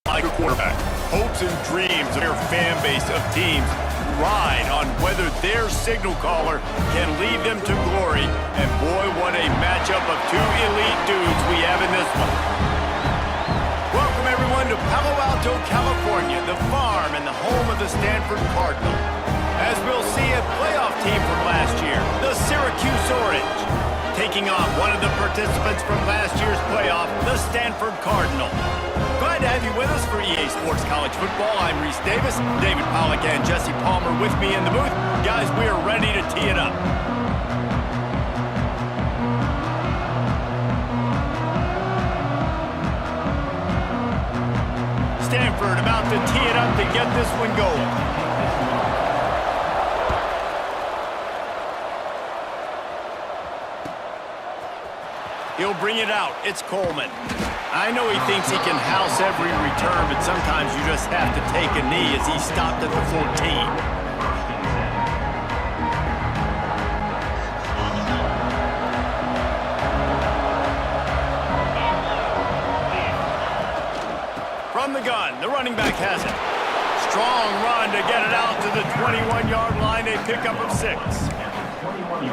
like a quarterback. Hopes and dreams of their fan base of teams ride on whether their signal caller can lead them to glory. And boy, what a matchup of two elite dudes we have in this one. Welcome everyone to Palo Alto, California, the farm and the home of the Stanford Cardinal. As we'll see, a playoff team from last year, the Syracuse Orange, taking on one of the participants from last year's playoff, the Stanford Cardinal. Glad to have you with us for EA Sports College Football. I'm Reese Davis, David Pollack and Jesse Palmer with me in the booth. Guys, we are ready to tee it up. Stanford about to tee it up to get this one going. He'll bring it out. It's Coleman. I know he thinks he can house every return, but sometimes you just have to take a knee as he stopped at the 14. From the gun, the running back has it. Strong run to get it out to the 21-yard line, a pickup of 6.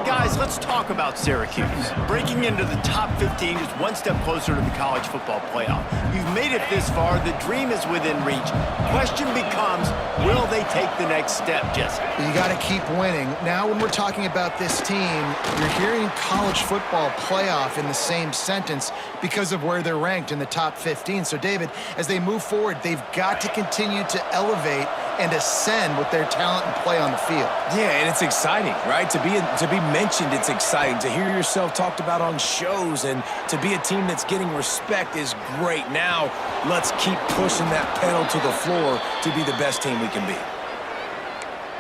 Guys, let's talk about Syracuse. Breaking into the top 15 is one step closer to the college football playoff. You've made it this far. The dream is within reach. Question becomes, will they take the next step, Jesse? You got to keep winning. Now, when we're talking about this team, you're hearing college football playoff in the same sentence because of where they're ranked in the top 15. So, David, as they move forward, they've got to continue to elevate and ascend with their talent and play on the field. Yeah, and it's exciting, right? To be mentioned, it's exciting. To hear yourself talked about on shows and to be a team that's getting respect is great. Now, let's keep pushing that pedal to the floor to be the best team we can be.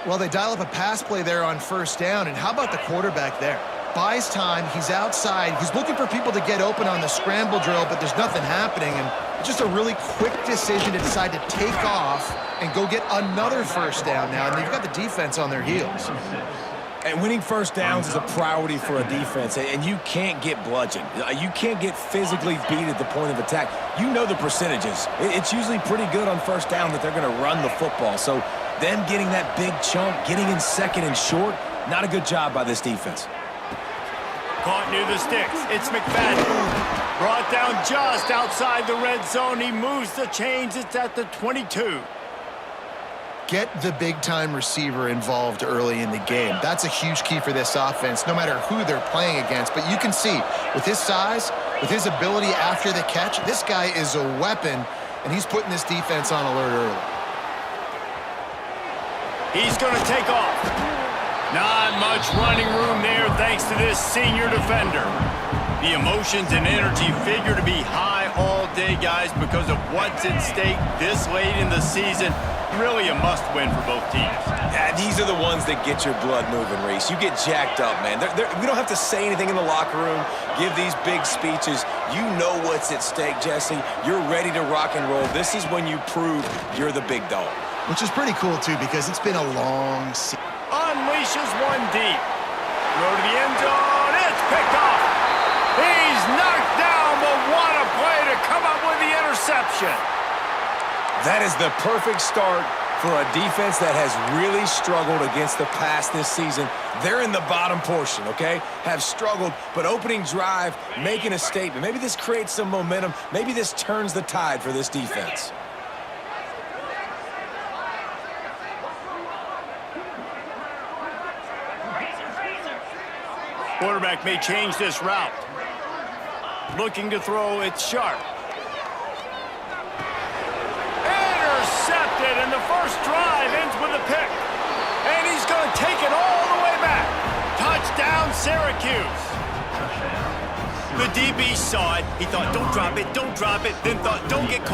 Well, they dial up a pass play there on first down, and how about the quarterback there? Buys time, he's outside, he's looking for people to get open on the scramble drill, but there's nothing happening, and it's just a really quick decision to decide to take off and go get another first down now, and they've got the defense on their heels. And winning first downs is a priority for a defense, and you can't get bludgeoned. You can't get physically beat at the point of attack. You know the percentages. It's usually pretty good on first down that they're going to run the football. So them getting that big chunk, getting in second and short, not a good job by this defense. Caught near the sticks. It's McFadden. Brought down just outside the red zone. He moves the chains. It's at the 22. Get the big-time receiver involved early in the game. That's a huge key for this offense, no matter who they're playing against. But you can see, with his size, with his ability after the catch, this guy is a weapon, and he's putting this defense on alert early. He's going to take off. Not much running room there thanks to this senior defender. The emotions and energy figure to be high all day, guys, because of what's at stake this late in the season. Really a must-win for both teams. Yeah, these are the ones that get your blood moving, Reese. You get jacked up, man. We don't have to say anything in the locker room, give these big speeches. You know what's at stake, Jesse. You're ready to rock and roll. This is when you prove you're the big dog. Which is pretty cool, too, because it's been a long season. Unleashes one deep. Throw to the end zone. It's picked off. He's knocked down, but what a play to come up with the interception. That is the perfect start for a defense that has really struggled against the pass this season. They're in the bottom portion, okay? Have struggled, but opening drive, making a statement. Maybe this creates some momentum. Maybe this turns the tide for this defense. Quarterback may change this route. Looking to throw, it's sharp. Intercepted, and the first drive ends with a pick. And he's going to take it all the way back. Touchdown, Syracuse. The DB saw it. He thought, don't drop it, don't drop it. Then thought, don't get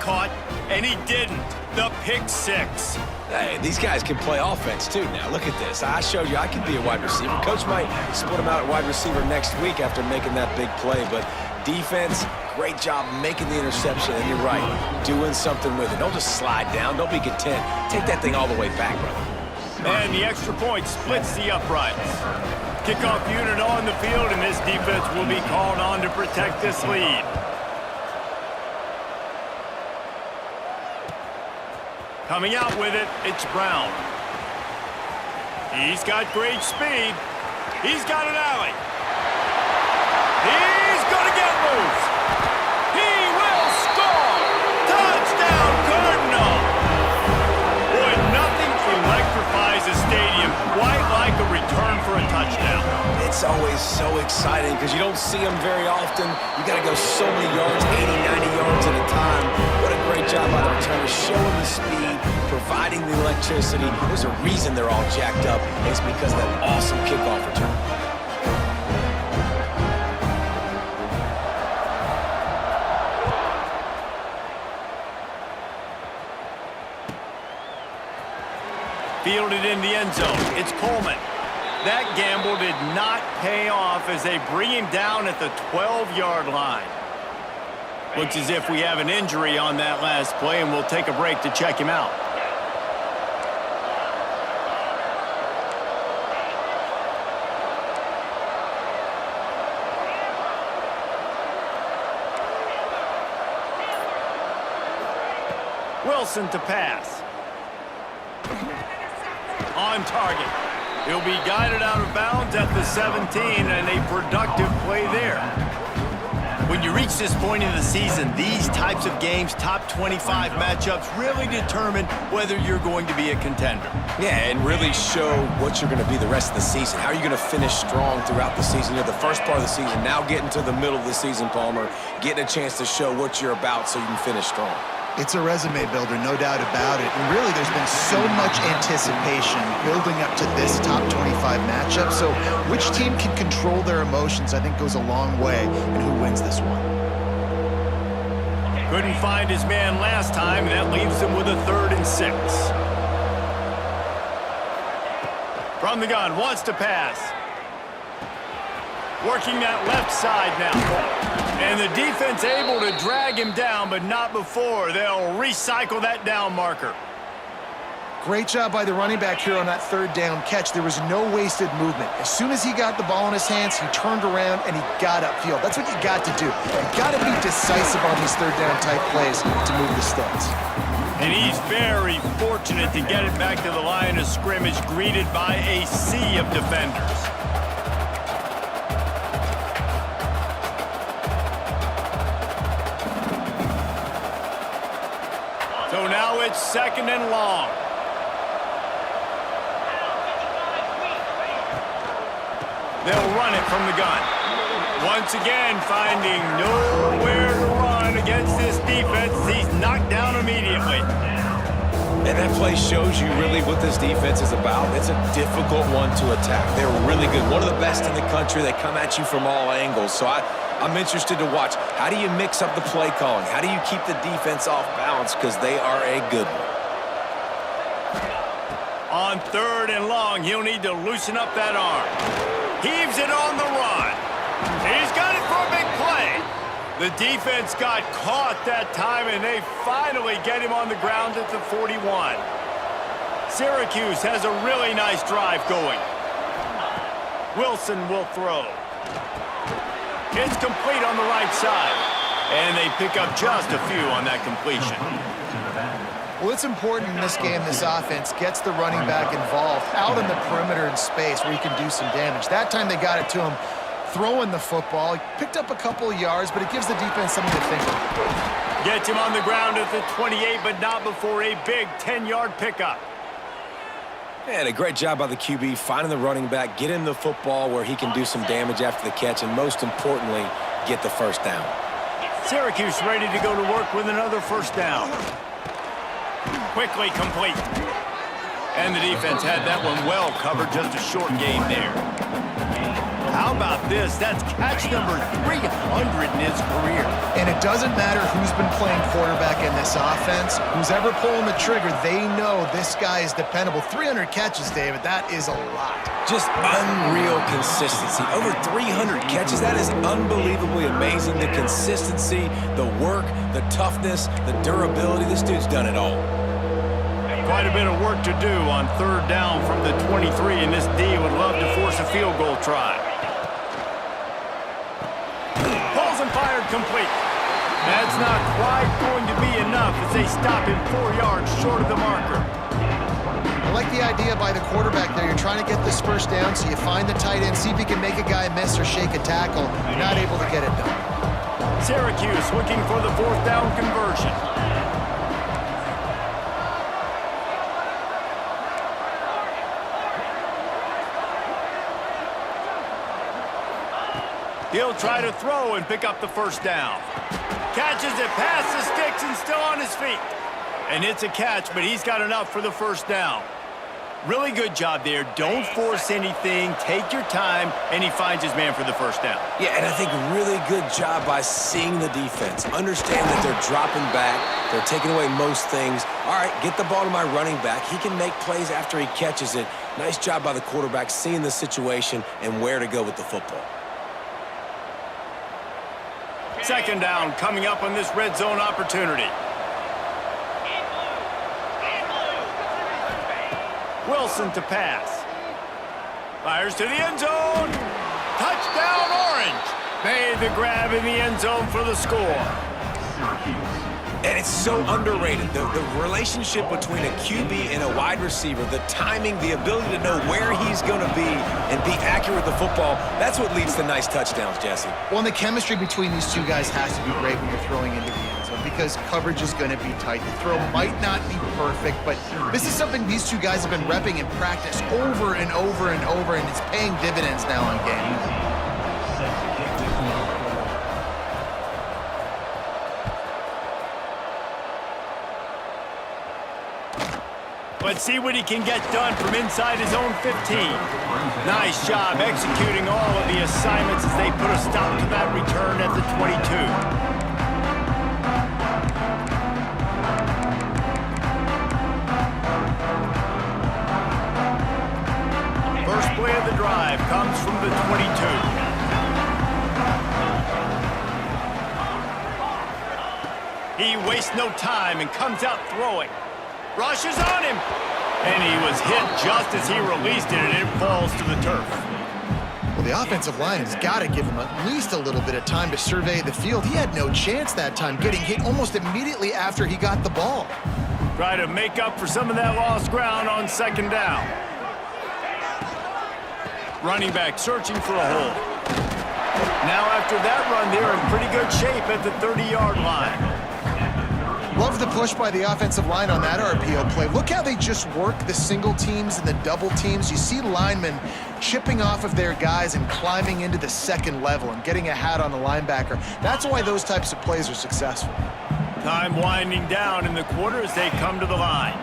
caught, and he didn't. The pick six. Hey, these guys can play offense, too. Now, look at this. I showed you I can be a wide receiver. Coach might split him out at wide receiver next week after making that big play. But defense, great job making the interception. And you're right, doing something with it. Don't just slide down. Don't be content. Take that thing all the way back, brother. And the extra point splits the uprights. Kickoff unit on the field, and this defense will be called on to protect this lead. Coming out with it, it's Brown. He's got great speed. He's got an alley. He's going to get loose. He will score. Touchdown, Cardinal. Boy, nothing electrifies a stadium quite like a return for a touchdown. It's always so exciting because you don't see them very often. You got to go so many yards, 80, 90 yards at a time. What a great job by the returner, showing the speed, providing the electricity. There's a reason they're all jacked up, and it's because of that awesome kickoff return. Fielded in the end zone. It's Coleman. That gamble did not pay off as they bring him down at the 12-yard line. Looks as if we have an injury on that last play, and we'll take a break to check him out. Wilson to pass. On target. He'll be guided out of bounds at the 17, and a productive play there. When you reach this point in the season, these types of games, top 25 matchups, really determine whether you're going to be a contender. Yeah, and really show what you're going to be the rest of the season. How are you going to finish strong throughout the season? You know, the first part of the season, now getting to the middle of the season, Palmer, getting a chance to show what you're about so you can finish strong. It's a resume builder, no doubt about it. And really, there's been so much anticipation building up to this top 25 matchup. So which team can control their emotions, I think, goes a long way in who wins this one. Couldn't find his man last time. That leaves him with a 3rd and 6. From the gun, wants to pass. Working that left side now. And the defense able to drag him down, but not before. They'll recycle that down marker. Great job by the running back here on that 3rd down catch. There was no wasted movement. As soon as he got the ball in his hands, he turned around and he got upfield. That's what you got to do. You got to be decisive on these 3rd down type plays to move the sticks. And he's very fortunate to get it back to the line of scrimmage, greeted by a sea of defenders. So now it's 2nd and long. They'll run it from the gun. Once again, finding nowhere to run against this defense. He's knocked down immediately. And that play shows you really what this defense is about. It's a difficult one to attack. They're really good. One of the best in the country. They come at you from all angles. So I'm interested to watch. How do you mix up the play calling? How do you keep the defense off balance? Because they are a good one. On 3rd and long, he'll need to loosen up that arm. Heaves it on the run. He's got it for a big play. The defense got caught that time, and they finally get him on the ground at the 41. Syracuse has a really nice drive going. Wilson will throw. It's complete on the right side. And they pick up just a few on that completion. Well, it's important in this game, this offense gets the running back involved out in the perimeter in space where he can do some damage. That time they got it to him throwing the football. He picked up a couple of yards, but it gives the defense something to think about. Gets him on the ground at the 28, but not before a big 10-yard pickup. And a great job by the QB finding the running back, get him the football where he can do some damage after the catch, and most importantly, get the 1st down. Syracuse ready to go to work with another 1st down. Quickly complete. And the defense had that one well covered, just a short gain there. How about this? That's catch number 300 in his career. And it doesn't matter who's been playing quarterback in this offense. Who's ever pulling the trigger, they know this guy is dependable. 300 catches, David, that is a lot. Just unreal consistency. Over 300 catches, that is unbelievably amazing. The consistency, the work, the toughness, the durability. This dude's done it all. Quite a bit of work to do on 3rd down from the 23, and this D would love to force a field goal try. Pulls and fired complete. That's not quite going to be enough as they stop him 4 yards short of the marker. I like the idea by the quarterback there. You're trying to get this first down, so you find the tight end, see if he can make a guy miss or shake a tackle. You're not able to get it done. Syracuse looking for the 4th down conversion. He'll try to throw and pick up the 1st down. Catches it past the sticks and still on his feet. And it's a catch, but he's got enough for the 1st down. Really good job there. Don't force anything. Take your time, and he finds his man for the 1st down. Yeah, and I think really good job by seeing the defense. Understand that they're dropping back. They're taking away most things. All right, get the ball to my running back. He can make plays after he catches it. Nice job by the quarterback seeing the situation and where to go with the football. 2nd down coming up on this red zone opportunity. Wilson to pass. Fires to the end zone. Touchdown, Orange. Made the grab in the end zone for the score. And it's so underrated. The relationship between a QB and a wide receiver, the timing, the ability to know where he's going to be and be accurate with the football, that's what leads to nice touchdowns, Jesse. Well, and the chemistry between these two guys has to be great when you're throwing into the end zone because coverage is going to be tight. The throw might not be perfect, but this is something these two guys have been repping in practice over and over and over, and it's paying dividends now on games. Let's see what he can get done from inside his own 15. Nice job executing all of the assignments as they put a stop to that return at the 22. First play of the drive comes from the 22. He wastes no time and comes out throwing. Rushes on him, and he was hit just as he released it, and it falls to the turf. Well, the offensive line has got to give him at least a little bit of time to survey the field. He had no chance that time, getting hit almost immediately after he got the ball. Try to make up for some of that lost ground on 2nd down. Running back searching for a hole. Now after that run, they're in pretty good shape at the 30-yard line. Love the push by the offensive line on that RPO play. Look how they just work the single teams and the double teams. You see linemen chipping off of their guys and climbing into the 2nd level and getting a hat on the linebacker. That's why those types of plays are successful. Time winding down in the quarter as they come to the line.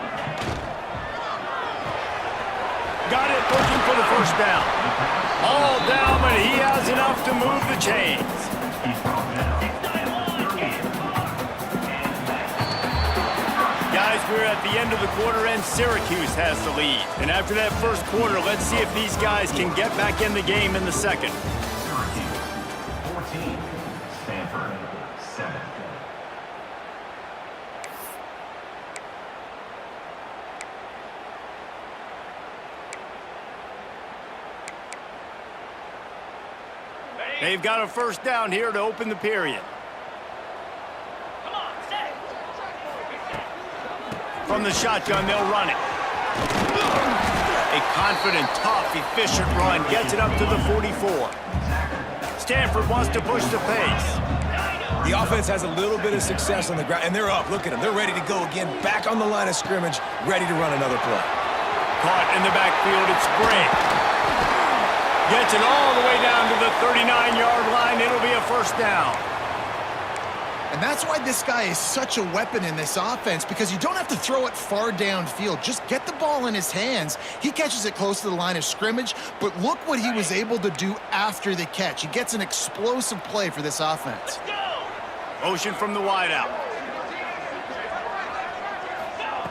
Got it, looking for the 1st down. All down, but he has enough to move the chains. Guys, we're at the end of the quarter, and Syracuse has the lead. And after that first quarter, let's see if these guys can get back in the game in the 2nd. Syracuse 14, Stanford 7. They've got a 1st down here to open the period. From the shotgun, they'll run it. A confident, tough, efficient run gets it up to the 44. Stanford wants to push the pace. The offense has a little bit of success on the ground, and they're up. Look at them. They're ready to go again, back on the line of scrimmage, ready to run another play. Caught in the backfield, it's Gray. Gets it all the way down to the 39-yard line. It'll be a 1st down. And that's why this guy is such a weapon in this offense, because you don't have to throw it far downfield. Just get the ball in his hands. He catches it close to the line of scrimmage, but look what he was able to do after the catch. He gets an explosive play for this offense. Motion from the wideout.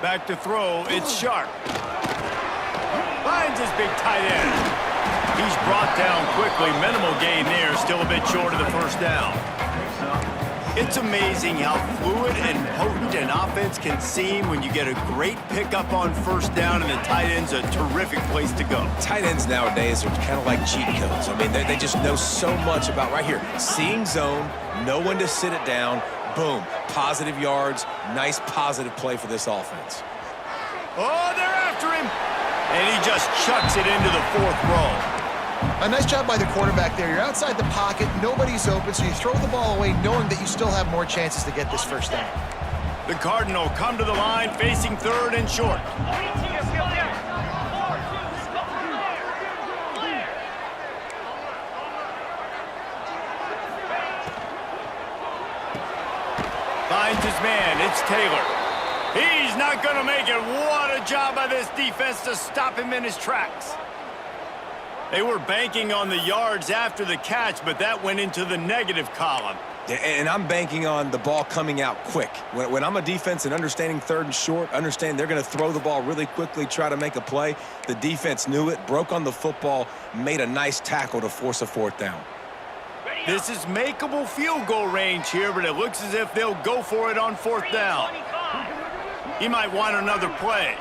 Back to throw, it's Sharp. Finds his big tight end. He's brought down quickly. Minimal gain there, still a bit short of the 1st down. It's amazing how fluid and potent an offense can seem when you get a great pickup on 1st down, and the tight end's a terrific place to go. Tight ends nowadays are kind of like cheat codes. I mean, they just know so much about right here. Seeing zone, know when to sit it down, Boom. Positive yards. Nice positive play for this offense. Oh, they're after him. And he just chucks it into the 4th row. A nice job by the quarterback there. You're outside the pocket, nobody's open, so you throw the ball away knowing that you still have more chances to get this first down. The Cardinal come to the line facing 3rd and short. Finds his man. It's Taylor. He's not going to make it. What a job by this defense to stop him in his tracks. They were banking on the yards after the catch, but that went into the negative column. Yeah, and I'm banking on the ball coming out quick. When I'm a defense and understanding 3rd and short, understand they're going to throw the ball really quickly, try to make a play. The defense knew it, broke on the football, made a nice tackle to force a 4th down. This is makeable field goal range here, but it looks as if they'll go for it on 4th down. He might want another play.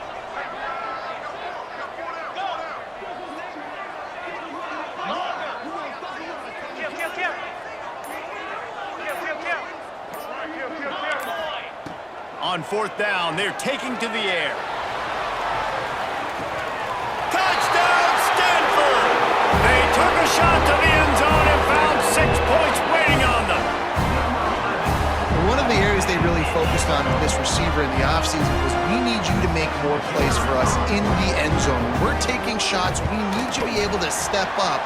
On 4th down, they're taking to the air. Touchdown, Stanford! They took a shot to the end zone and found 6 points waiting on them. One of the areas they really focused on with this receiver in the offseason was, we need you to make more plays for us in the end zone. When we're taking shots, we need you to be able to step up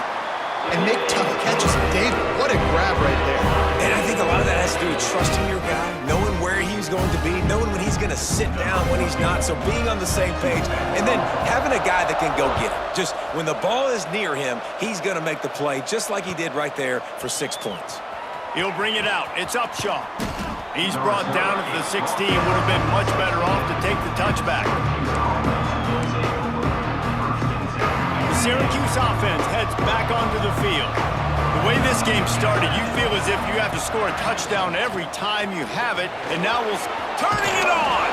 and make tough catches. David, what a grab right there. And I think a lot of that has to do with trusting your guy, knowing where he's going to be, knowing when he's going to sit down, when he's not, so being on the same page, and then having a guy that can go get it. Just when the ball is near him, he's going to make the play, just like he did right there for 6 points. He'll bring it out. It's Upshaw. He's brought down at the 16. Would have been much better off to take the touchback. The Syracuse offense heads back onto the field. The way this game started, you feel as if you have to score a touchdown every time you have it, and now we'll turning it on.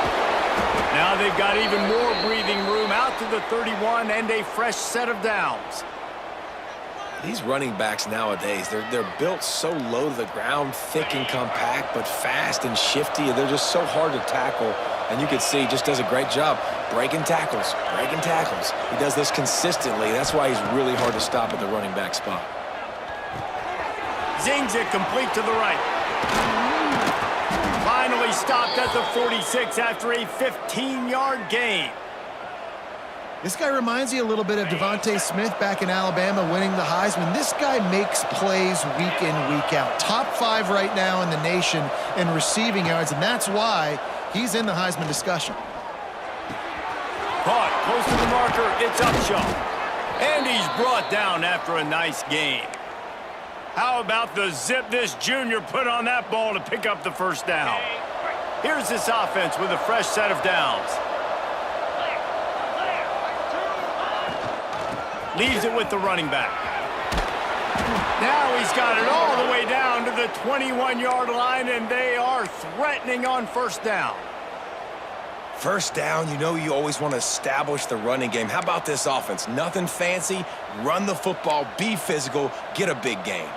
Now they've got even more breathing room out to the 31 and a fresh set of downs. These running backs nowadays, they're built so low to the ground, thick and compact, but fast and shifty. They're just so hard to tackle. And you can see he just does a great job breaking tackles, breaking tackles. He does this consistently. That's why he's really hard to stop at the running back spot. Zings it complete to the right. Finally stopped at the 46 after a 15-yard gain. This guy reminds you a little bit of Devontae Smith back in Alabama winning the Heisman. This guy makes plays week in, week out. Top 5 right now in the nation in receiving yards, and that's why he's in the Heisman discussion. Caught close to the marker. It's Upshaw. And he's brought down after a nice gain. How about the zip this junior put on that ball to pick up the first down? Here's this offense with a fresh set of downs. Leaves it with the running back. Now he's got it all the way down to the 21-yard line, and they are threatening on first down. First down, you know you always want to establish the running game. How about this offense? Nothing fancy. Run the football, be physical, get a big gain.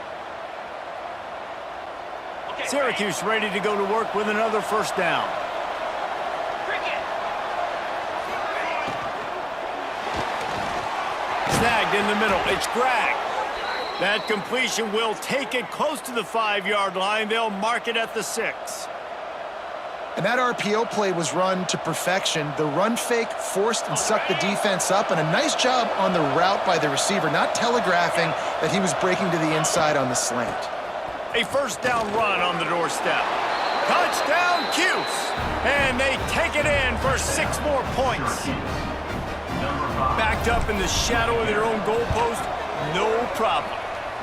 Syracuse ready to go to work with another first down. Snagged in the middle. It's Gragg. That completion will take it close to the 5-yard line. They'll mark it at the 6. And that RPO play was run to perfection. The run fake forced and sucked the defense up, and a nice job on the route by the receiver, not telegraphing that he was breaking to the inside on the slant. A first down run on the doorstep. Touchdown, Cuse. And they take it in for 6 more points. Backed up in the shadow of their own goalpost, no problem.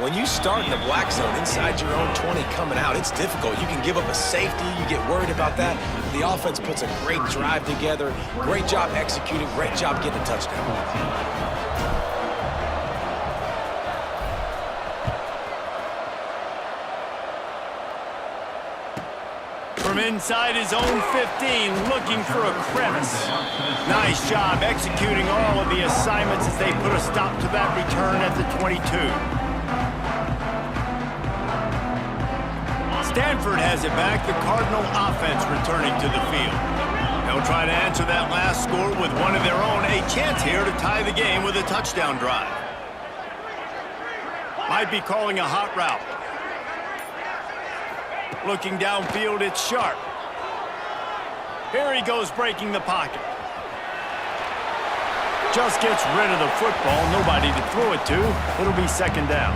When you start in the black zone inside your own 20 coming out, it's difficult. You can give up a safety. You get worried about that. The offense puts a great drive together. Great job executing. Great job getting a touchdown. From inside his own 15, looking for a crevice. Nice job executing all of the assignments as they put a stop to that return at the 22. Stanford has it back. The Cardinal offense returning to the field. They'll try to answer that last score with one of their own. A chance here to tie the game with a touchdown drive. Might be calling a hot route. Looking downfield, it's Sharp. Here he goes breaking the pocket. Just gets rid of the football. Nobody to throw it to. It'll be second down.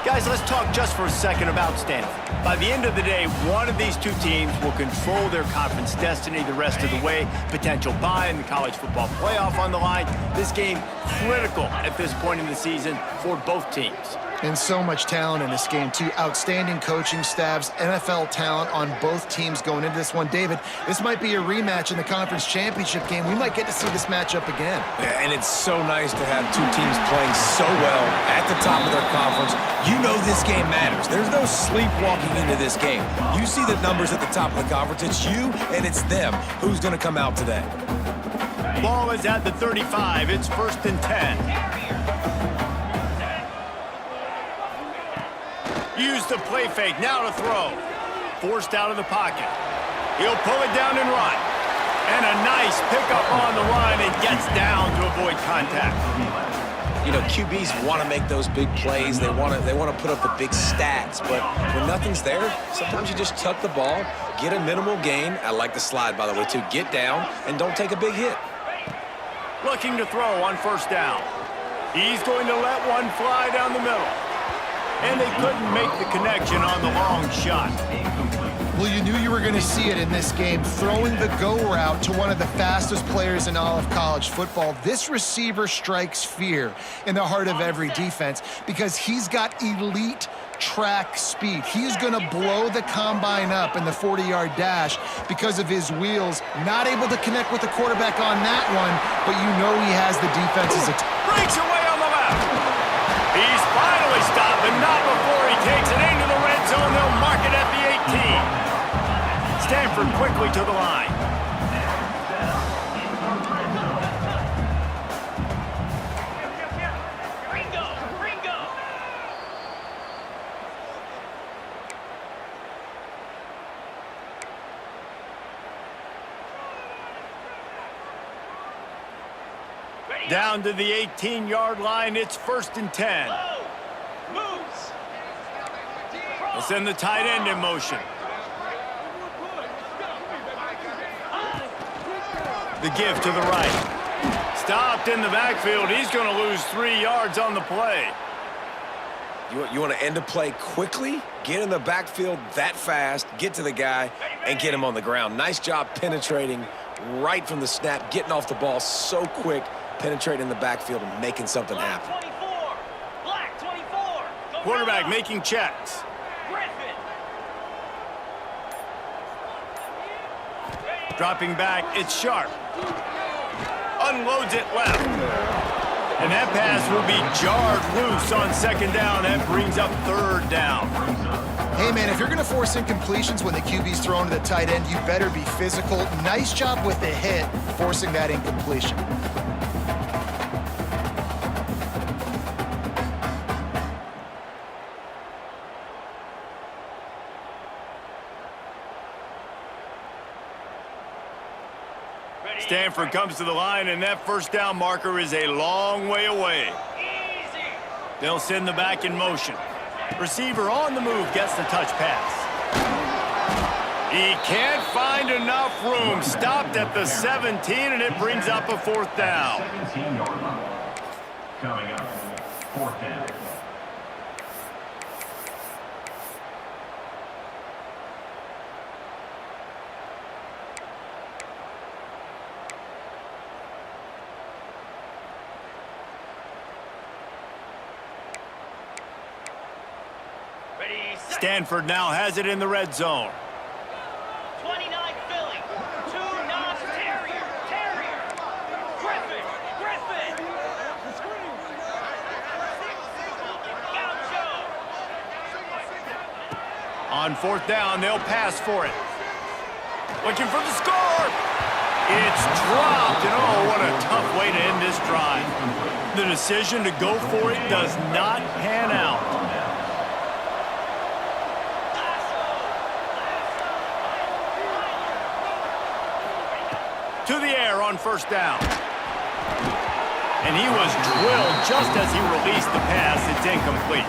Guys, let's talk just for a second about Stanford. By the end of the day, one of these two teams will control their conference destiny the rest of the way. Potential bye in the college football playoff on the line. This game critical at this point in the season for both teams. And so much talent in this game, too. Outstanding coaching staffs, NFL talent on both teams going into this one. David, this might be a rematch in the conference championship game. We might get to see this matchup again. Yeah, and it's so nice to have two teams playing so well at the top of their conference. You know this game matters. There's no sleepwalking into this game. You see the numbers at the top of the conference. It's you and it's them. Who's going to come out today? Ball is at the 35. It's 1st and 10. Use the play fake, now to throw. Forced out of the pocket. He'll pull it down and run. And a nice pickup on the run and gets down to avoid contact. You know, QBs want to make those big plays. They want to put up the big stats. But when nothing's there, sometimes you just tuck the ball, get a minimal gain. I like the slide, by the way, too. Get down and don't take a big hit. Looking to throw on 1st down. He's going to let one fly down the middle. And they couldn't make the connection on the long shot. Well, you knew you were going to see it in this game, throwing the go route to one of the fastest players in all of college football. This receiver strikes fear in the heart of every defense because he's got elite track speed. He's going to blow the combine up in the 40-yard dash because of his wheels. Not able to connect with the quarterback on that one, but you know he has the defense's attention. Breaks away on the left. He's finally stopped, but not before he takes it into the red zone. They'll mark it at the 18. Stanford quickly to the line. Down to the 18-yard line, it's 1st and 10. They'll send the tight end in motion. The give to the right. Stopped in the backfield. He's going to lose 3 yards on the play. You want to end a play quickly, get in the backfield that fast, get to the guy, and get him on the ground. Nice job penetrating right from the snap, getting off the ball so quick, penetrating the backfield and making something happen. Quarterback making checks. Dropping back, it's Sharp. Unloads it left. And that pass will be jarred loose on 2nd down. That brings up 3rd down. Hey, man, if you're going to force incompletions when the QB's thrown to the tight end, you better be physical. Nice job with the hit, forcing that incompletion. Stanford comes to the line, and that 1st down marker is a long way away. They'll send the back in motion. Receiver on the move gets the touch pass. He can't find enough room. Stopped at the 17, and it brings up a 4th down. 17-yard line. Coming up, 4th down. Stanford now has it in the red zone. 29 Philly, 2 Knox Terrier, Griffin, Gaucho. On 4th down, they'll pass for it. Looking for the score. It's dropped, and oh, what a tough way to end this drive. The decision to go for it does not pan out. to the air on first down. And he was drilled just as he released the pass. It's incomplete.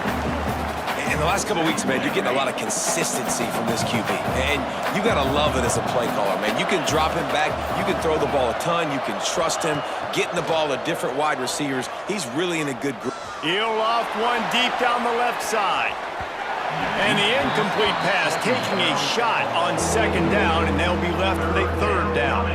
In the last couple of weeks, man, you're getting a lot of consistency from this QB. And you got to love it as a play caller, man. You can drop him back. You can throw the ball a ton. You can trust him. Getting the ball to different wide receivers. He's really in a good group. He'll loft one deep down the left side. And the incomplete pass taking a shot on second down, and they'll be left with a third down.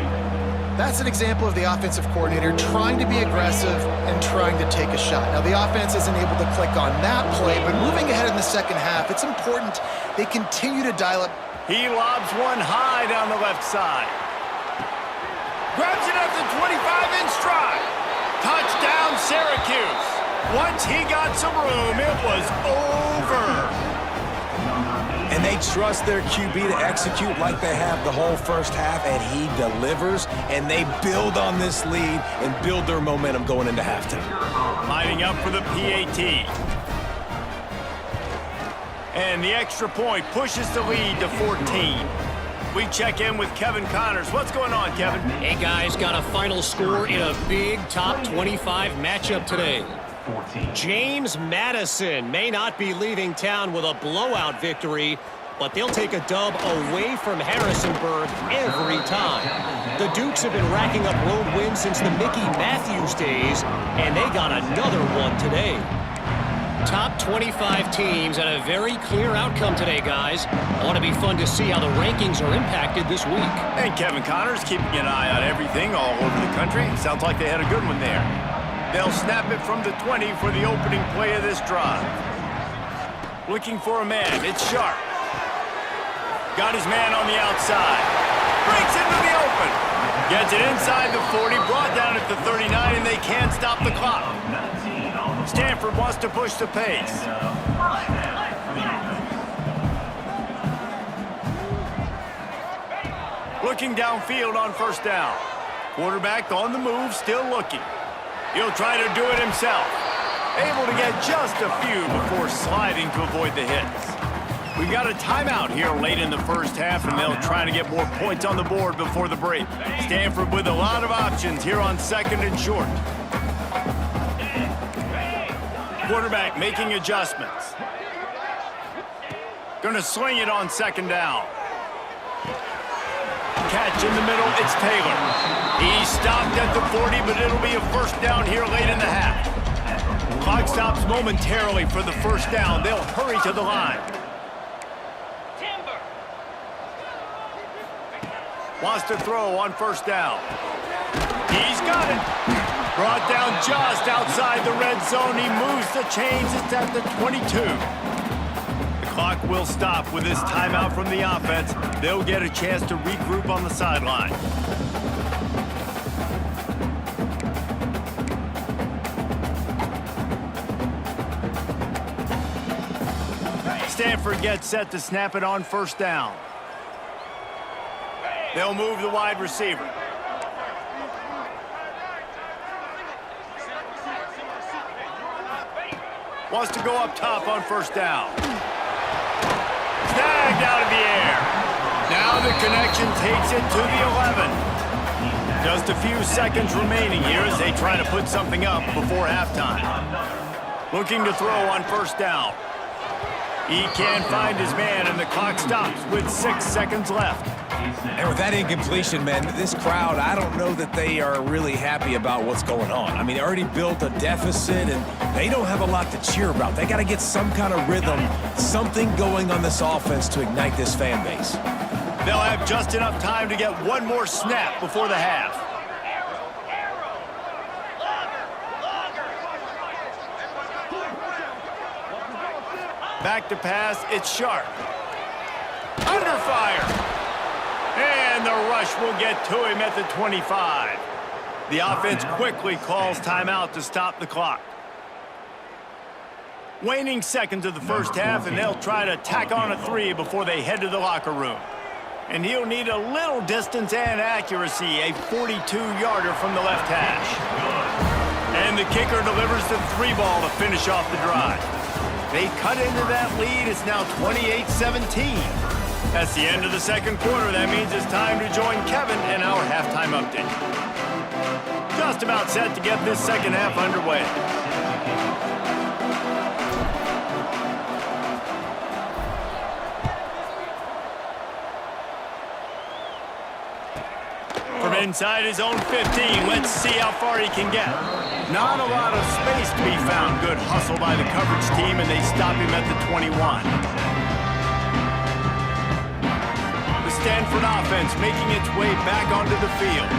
That's an example of the offensive coordinator trying to be aggressive and trying to take a shot. Now, the offense isn't able to click on that play, but moving ahead in the second half, it's important they continue to dial up. He lobs one high down the left side. Grabs it at the 25 in stride. Touchdown, Syracuse. Once he got some room, it was over. And they trust their QB to execute like they have the whole first half, and he delivers, and they build on this lead and build their momentum going into halftime. Lining up for the PAT. And the extra point pushes the lead to 14. We check in with Kevin Connors. What's going on, Kevin? Hey, guys, got a final score in a big top 25 matchup today. 14. James Madison may not be leaving town with a blowout victory, but they'll take a dub away from Harrisonburg every time. The Dukes have been racking up road wins since the Mickey Matthews days, and they got another one today. Top 25 teams and a very clear outcome today, guys. Ought to be fun to see how the rankings are impacted this week. And Kevin Connors keeping an eye on everything all over the country. Sounds like they had a good one there. They'll snap it from the 20 for the opening play of this drive. Looking for a man. It's Sharp. Got his man on the outside. Breaks into the open. Gets it inside the 40. Brought down at the 39, and they can't stop the clock. Stanford wants to push the pace. Looking downfield on first down. Quarterback on the move, still looking. He'll try to do it himself. Able to get just a few before sliding to avoid the hits. We got a timeout here late in the first half, and they'll try to get more points on the board before the break. Stanford with a lot of options here on second and short. Quarterback making adjustments. Gonna swing it on second down. Catch in the middle, it's Taylor. He stopped at the 40, but it'll be a first down here late in the half. Clock stops momentarily for the first down. They'll hurry to the line. Timber. Wants to throw on first down. He's got it. Brought down just outside the red zone. He moves the chains. It's at the 22. The clock will stop with this timeout from the offense. They'll get a chance to regroup on the sideline. Stanford gets set to snap it on first down. They'll move the wide receiver. Wants to go up top on first down. Snagged out of the air. Now the connection takes it to the 11. Just a few seconds remaining here as they try to put something up before halftime. Looking to throw on first down. He can't find his man, and the clock stops with 6 seconds left. And with that incompletion, man, this crowd, I don't know that they are really happy about what's going on. I mean, they already built a deficit, and they don't have a lot to cheer about. They got to get some kind of rhythm, something going on this offense to ignite this fan base. They'll have just enough time to get one more snap before the half. Back to pass, it's Sharp. Under fire. And the rush will get to him at the 25. The offense quickly calls timeout to stop the clock. Waning seconds of the first half, and they'll try to tack on a 3 before they head to the locker room. And he'll need a little distance and accuracy, a 42-yarder from the left hash. And the kicker delivers the 3 ball to finish off the drive. They cut into that lead. It's now 28-17. That's the end of the second quarter. That means it's time to join Kevin in our halftime update. Just about set to get this second half underway. From inside his own 15, let's see how far he can get. Not a lot of space to be found. Good hustle by the coverage team, and they stop him at the 21. The Stanford offense making its way back onto the field.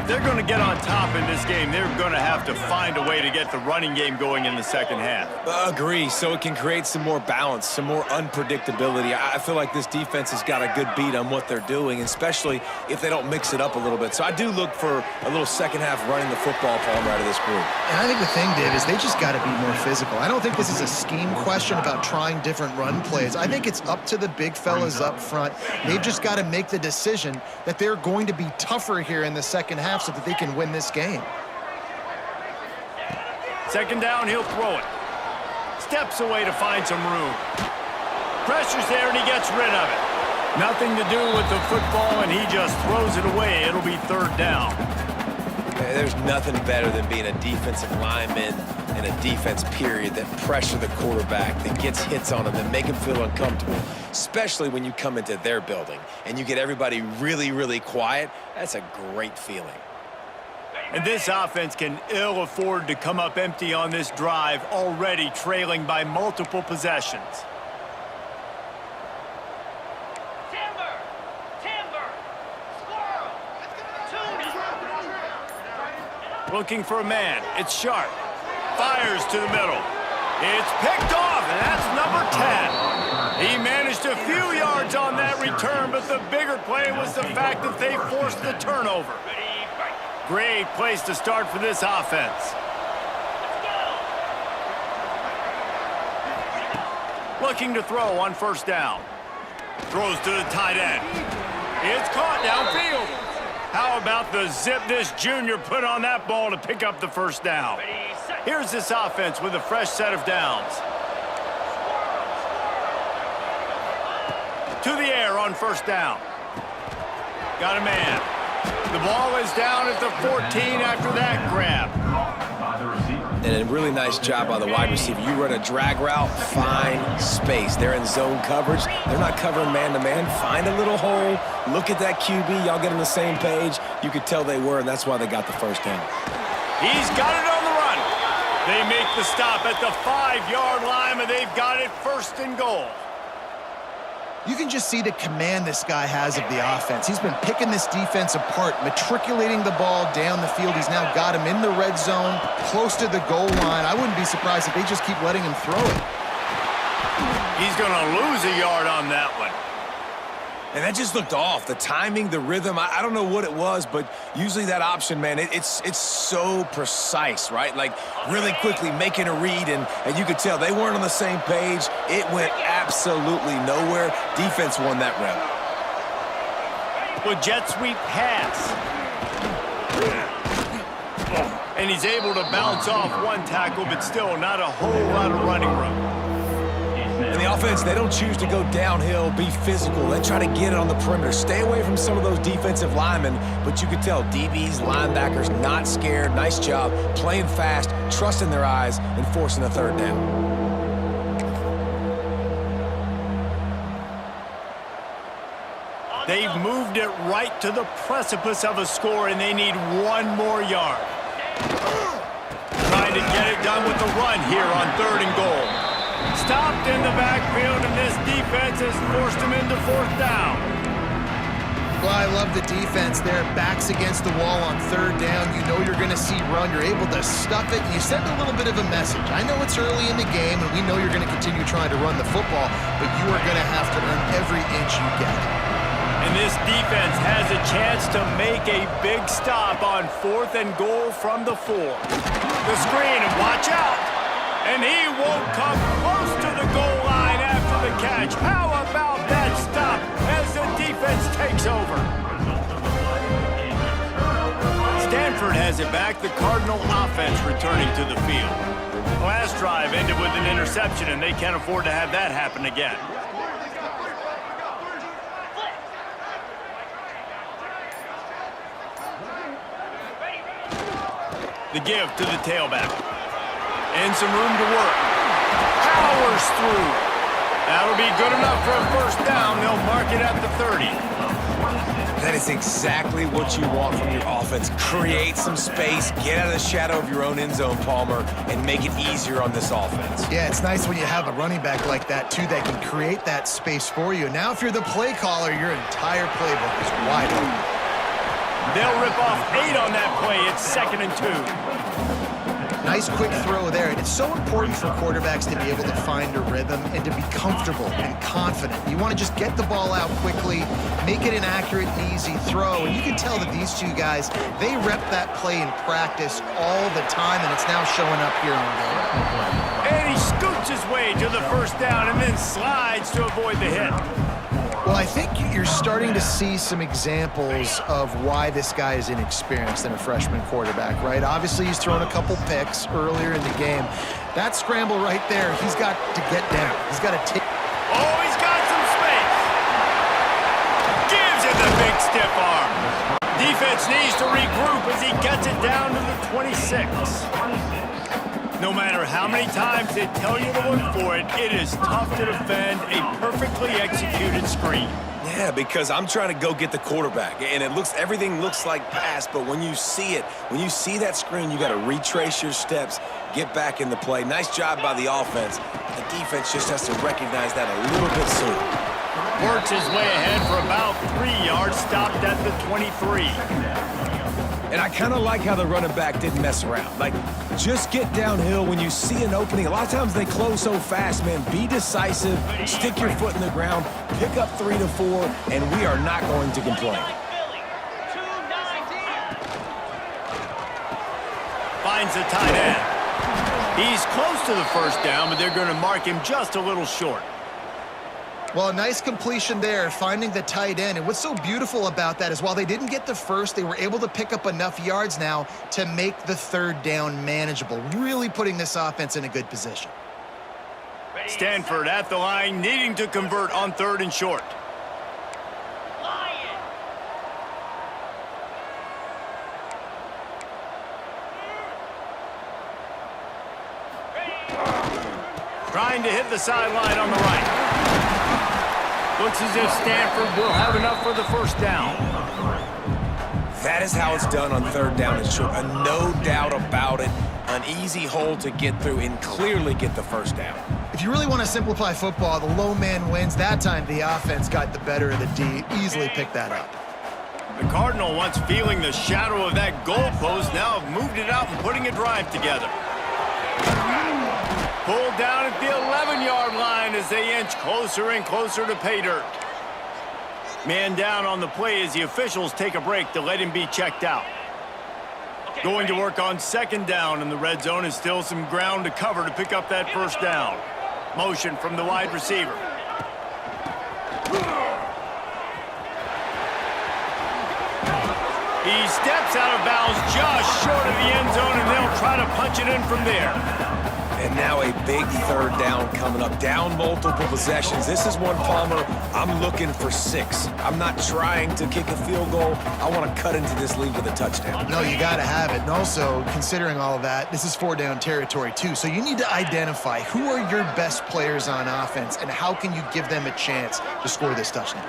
If they're going to get on top in this game, they're going to have to find a way to get the running game going in the second half. Agree, so it can create some more balance, some more unpredictability. I feel like this defense has got a good beat on what they're doing, especially if they don't mix it up a little bit. So I do look for a little second half running the football palm out of this group. And I think the thing, Dave, is they just got to be more physical. I don't think this is a scheme question about trying different run plays. I think it's up to the big fellas up front. They've just got to make the decision that they're going to be tougher here in the second half so that they can win this game. Second down, he'll throw it. Steps away to find some room. Pressure's there, and he gets rid of it. Nothing to do with the football, and he just throws it away. It'll be third down. There's nothing better than being a defensive lineman in a defense period that pressure the quarterback, that gets hits on him, that make him feel uncomfortable, especially when you come into their building and you get everybody really, really quiet. That's a great feeling. And this offense can ill afford to come up empty on this drive, already trailing by multiple possessions. Timber! Timber! Squirrel! Tuna! Looking for a man. It's Sharp. Fires to the middle. It's picked off, and that's number 10. He managed a few yards on that return, but the bigger play was the fact that they forced the turnover. Great place to start for this offense. Looking to throw on first down. Throws to the tight end. It's caught downfield. How about the zip this junior put on that ball to pick up the first down? Here's this offense with a fresh set of downs. To the air on first down. Got a man. The ball is down at the 14 after that grab. And a really nice job by the wide receiver. You run a drag route, find space. They're in zone coverage. They're not covering man-to-man. Find a little hole. Look at that QB. Y'all get on the same page. You could tell they were, and that's why they got the first down. He's got it on the run. They make the stop at the 5-yard line, and they've got it first and goal. You can just see the command this guy has of the offense. He's been picking this defense apart, matriculating the ball down the field. He's now got him in the red zone, close to the goal line. I wouldn't be surprised if they just keep letting him throw it. He's going to lose a yard on that one. And that just looked off. The timing, the rhythm, I don't know what it was, but usually that option, man, it's so precise, right? Like really quickly making a read, and you could tell they weren't on the same page. It went absolutely nowhere. Defense won that rep. Well, jet sweep pass. And he's able to bounce off one tackle, but still not a whole lot of running room. And the offense, they don't choose to go downhill, be physical. They try to get it on the perimeter. Stay away from some of those defensive linemen, but you could tell DBs, linebackers, not scared. Nice job playing fast, trusting their eyes, and forcing a third down. They've moved it right to the precipice of a score, and they need one more yard. Trying to get it done with the run here on third and goal. Stopped in the backfield, and this defense has forced him into fourth down. Well, I love the defense there. Backs against the wall on third down. You know you're going to see run. You're able to stuff it. You send a little bit of a message. I know it's early in the game, and we know you're going to continue trying to run the football, but you are going to have to earn every inch you get. And this defense has a chance to make a big stop on fourth and goal from the 4. The screen, and watch out. And he won't come close to the goal line after the catch. How about that stop as the defense takes over? Stanford has it back. The Cardinal offense returning to the field. last drive ended with an interception, and they can't afford to have that happen again. The give to the tailback. And some room to work. Powers through. That'll be good enough for a first down. They'll mark it at the 30. That is exactly what you want from your offense. Create some space, get out of the shadow of your own end zone, Palmer, and make it easier on this offense. Yeah, it's nice when you have a running back like that, too, that can create that space for you. Now, if you're the play caller, your entire playbook is wide open. They'll rip off 8 on that play. It's 2nd and 2. Nice quick throw there. And it's so important for quarterbacks to be able to find a rhythm and to be comfortable and confident. You want to just get the ball out quickly, make it an accurate and easy throw. And you can tell that these two guys, they rep that play in practice all the time, and it's now showing up here on game. And he scoots his way to the first down and then slides to avoid the hit. Well, I think you're starting to see some examples of why this guy is inexperienced in a freshman quarterback, right? Obviously, he's thrown a couple picks earlier in the game. That scramble right there, he's got to get down. He's got to take. Oh, he's got some space. Gives it the big stiff arm. Defense needs to regroup as he gets it down to the 26. No matter how many times they tell you to look for it, it is tough to defend a perfectly executed screen. Yeah, because I'm trying to go get the quarterback, and everything looks like pass, but when you see it, when you see that screen, you got to retrace your steps, get back in the play. Nice job by the offense. The defense just has to recognize that a little bit sooner. Works his way ahead for about 3 yards, stopped at the 23. And I kind of like how the running back didn't mess around. Like, just get downhill when you see an opening. A lot of times they close so fast, man. Be decisive, stick your foot in the ground, pick up 3 to 4, and we are not going to complain. Finds the tight end. He's close to the first down, but they're going to mark him just a little short. Well, a nice completion there, finding the tight end. And what's so beautiful about that is while they didn't get the first, they were able to pick up enough yards now to make the third down manageable, really putting this offense in a good position. Stanford at the line, needing to convert on 3rd and short. Trying to hit the sideline on the right. Looks as if Stanford will have enough for the first down. That is how it's done on 3rd down and short. No doubt about it. An easy hole to get through and clearly get the first down. If you really want to simplify football, the low man wins. That time the offense got the better of the D. Easily picked that up. The Cardinal, once feeling the shadow of that goalpost, now have moved it out and putting a drive together. Pulled down at the 11-yard line as they inch closer and closer to pay dirt. Man down on the play as the officials take a break to let him be checked out. Going to work on 2nd down, and the red zone is still some ground to cover to pick up that first down. Motion from the wide receiver. He steps out of bounds just short of the end zone, and they'll try to punch it in from there. And now a big 3rd down coming up. Down multiple possessions. This is one, Palmer, I'm looking for 6. I'm not trying to kick a field goal. I want to cut into this lead with a touchdown. No, you got to have it. And also, considering all of that, this is 4-down territory, too. So you need to identify who are your best players on offense and how can you give them a chance to score this touchdown.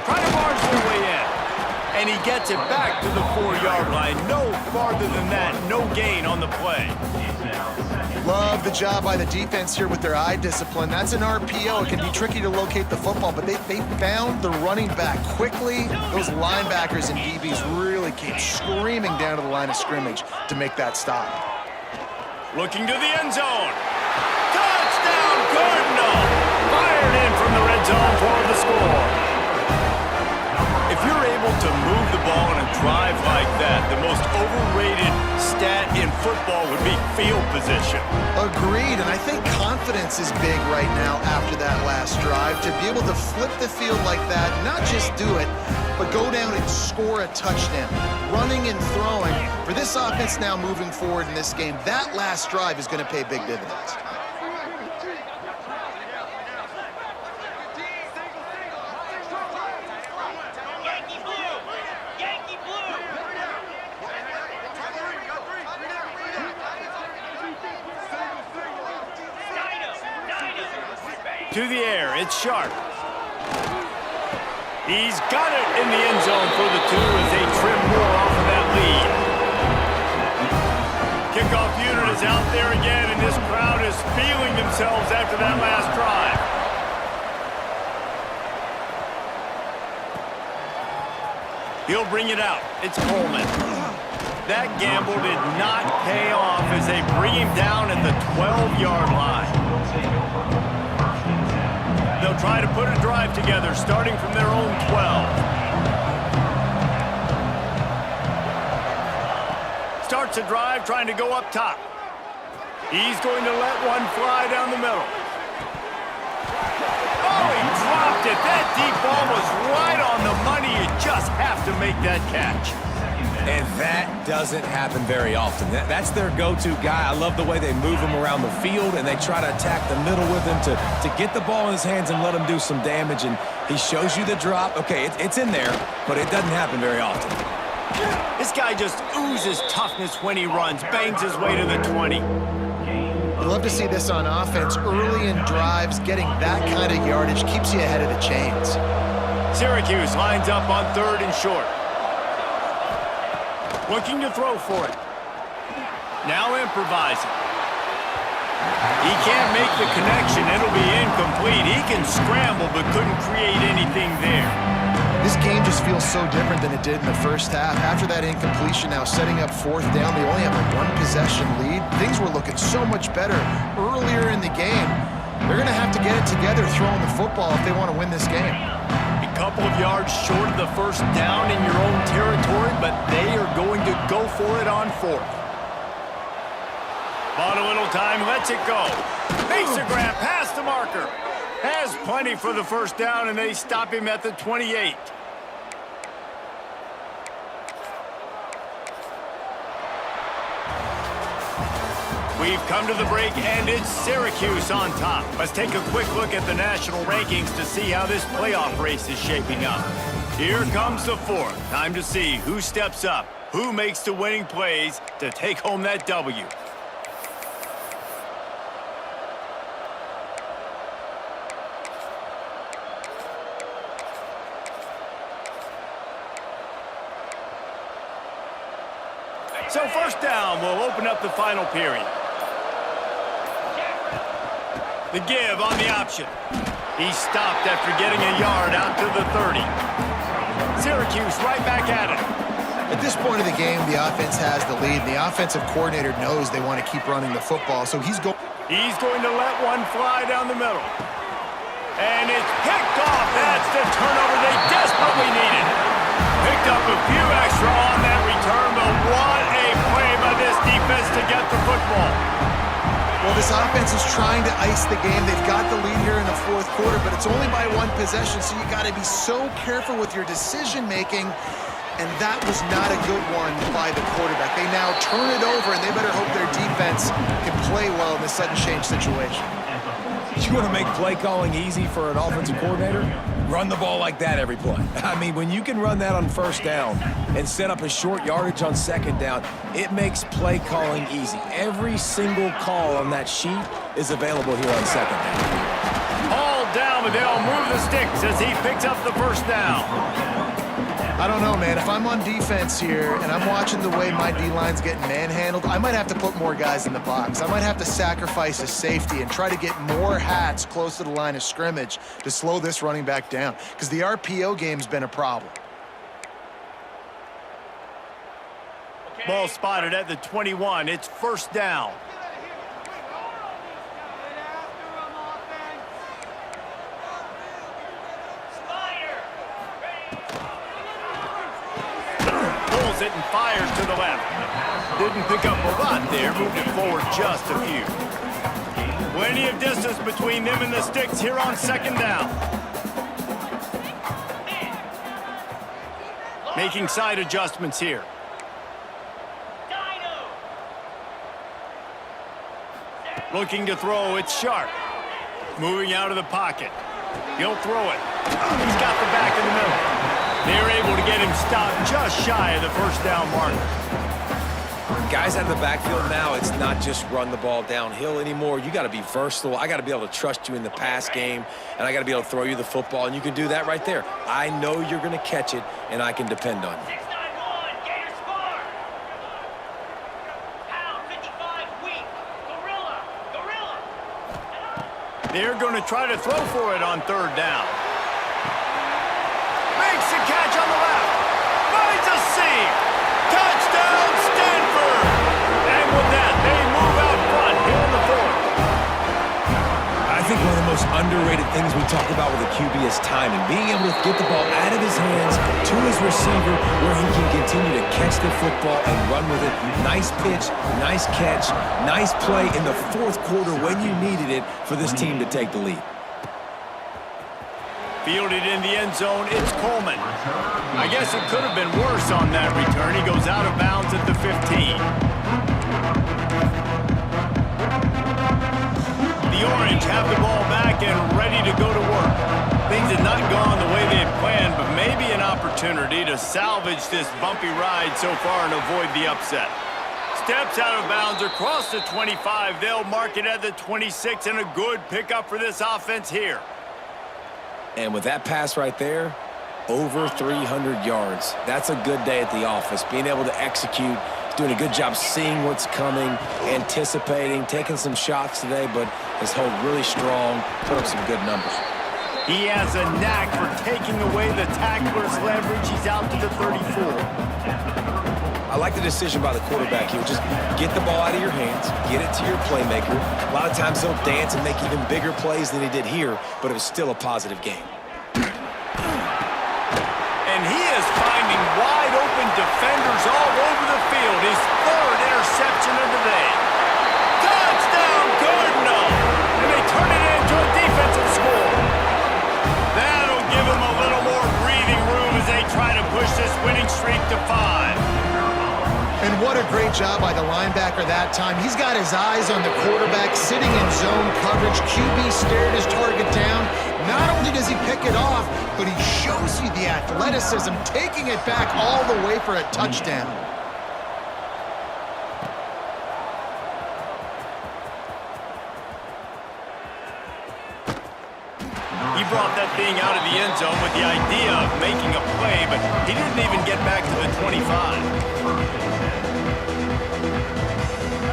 Trying to barge their way in. And he gets it back to the 4-yard line. No farther than that. No gain on the play. Love the job by the defense here with their eye discipline. That's an RPO. It can be tricky to locate the football, but they found the running back quickly. Those linebackers and DBs really came screaming down to the line of scrimmage to make that stop. Looking to the end zone. Touchdown, Cardinal! Fired in from the red zone for the score. If you're able to move the ball in a drive like that, the most overrated stat in football would be field position. Agreed, and I think confidence is big right now after that last drive. To be able to flip the field like that, not just do it, but go down and score a touchdown. Running and throwing. For this offense now moving forward in this game, that last drive is going to pay big dividends. Yankee blue! Yankee blue! To the air, it's Sharp. He's got it in the end zone for the 2 as they trim more off of that lead. Kickoff unit is out there again, and this crowd is feeling themselves after that last drive. He'll bring it out. It's Coleman. That gamble did not pay off as they bring him down at the 12-yard line. They'll try to put a drive together, starting from their own 12. Starts a drive, trying to go up top. He's going to let one fly down the middle. Oh, he dropped it. That deep ball was right on the money. You just have to make that catch. And that doesn't happen very often. That's their go-to guy. I love the way they move him around the field, and they try to attack the middle with him to get the ball in his hands and let him do some damage. And he shows you the drop. Okay, it's in there, but it doesn't happen very often. This guy just oozes toughness when he runs, bangs his way to the 20. You love to see this on offense. Early in drives, getting that kind of yardage keeps you ahead of the chains. Syracuse lines up on 3rd and short. Looking to throw for it. Now improvising. He can't make the connection. It'll be incomplete. He can scramble, but couldn't create anything there. This game just feels so different than it did in the first half. After that incompletion, now setting up 4th down, they only have a 1-possession lead. Things were looking so much better earlier in the game. They're going to have to get it together throwing the football if they want to win this game. Couple of yards short of the 1st down in your own territory, but they are going to go for it on 4th. Bought a little time, lets it go. Makes a grab past the marker. Has plenty for the 1st down, and they stop him at the 28. We've come to the break, and it's Syracuse on top. Let's take a quick look at the national rankings to see how this playoff race is shaping up. Here comes the 4th. Time to see who steps up, who makes the winning plays to take home that W. So 1st down will open up the final period. The give on the option. He stopped after getting a yard out to the 30. Syracuse right back at it. At this point of the game, the offense has the lead. The offensive coordinator knows they want to keep running the football, so he's going to let one fly down the middle. And it's picked off. That's the turnover they desperately needed. Picked up a few extra on that return, but what a play by this defense to get the football. Well, this offense is trying to ice the game. They've got the lead here in the 4th quarter, but it's only by 1 possession, so you got to be so careful with your decision-making, and that was not a good one by the quarterback. They now turn it over, and they better hope their defense can play well in this sudden change situation. You want to make play calling easy for an offensive coordinator? Run the ball like that every play. I mean, when you can run that on 1st down and set up a short yardage on 2nd down, it makes play calling easy. Every single call on that sheet is available here on 2nd down. All down, but they'll move the sticks as he picks up the 1st down. I don't know, man. If I'm on defense here and I'm watching the way my D-line's getting manhandled, I might have to put more guys in the box. I might have to sacrifice a safety and try to get more hats close to the line of scrimmage to slow this running back down, because the RPO game's been a problem. Ball spotted at the 21. It's 1st down. It and fires to the left. Didn't pick up a lot there, moved it forward just a few. Plenty of distance between them and the sticks here on 2nd down. Making side adjustments here. Looking to throw, it's Sharp. Moving out of the pocket. He'll throw it. He's got the back in the middle. They're able to get him stopped just shy of the first down mark. Guys out of the backfield now, it's not just run the ball downhill anymore. You got to be versatile. I got to be able to trust you in the pass game, and I got to be able to throw you the football, and you can do that right there. I know you're going to catch it, and I can depend on you. They're going to try to throw for it on third down. Makes the catch on the left. Finds a seam. Touchdown, Stanford. And with that, they move out front here in the fourth. I think one of the most underrated things we talk about with a QB is timing. Being able to get the ball out of his hands to his receiver where he can continue to catch the football and run with it. Nice pitch, nice catch, nice play in the fourth quarter when you needed it for this team to take the lead. Fielded in the end zone, it's Coleman. I guess it could have been worse on that return. He goes out of bounds at the 15. The Orange have the ball back and ready to go to work. Things had not gone the way they had planned, but maybe an opportunity to salvage this bumpy ride so far and avoid the upset. Steps out of bounds across the 25. They'll mark it at the 26, and a good pickup for this offense here. And with that pass right there, over 300 yards. That's a good day at the office. Being able to execute, doing a good job seeing what's coming, anticipating, taking some shots today, but has held really strong, put up some good numbers. He has a knack for taking away the tackler's leverage. He's out to the 34. I like the decision by the quarterback here. Just get the ball out of your hands, get it to your playmaker. A lot of times he'll dance and make even bigger plays than he did here, but it was still a positive game. And he is finding wide open defenders all over the field. His third interception of the day. Touchdown, Cardinal! And they turn it into a defensive score. That'll give him a little more breathing room as they try to push this winning streak to 5. And what a great job by the linebacker that time. He's got his eyes on the quarterback, sitting in zone coverage. QB stared his target down. Not only does he pick it off, but he shows you the athleticism, taking it back all the way for a touchdown. He brought that thing out of the end zone with the idea of making a play, but he didn't even get back to the 25.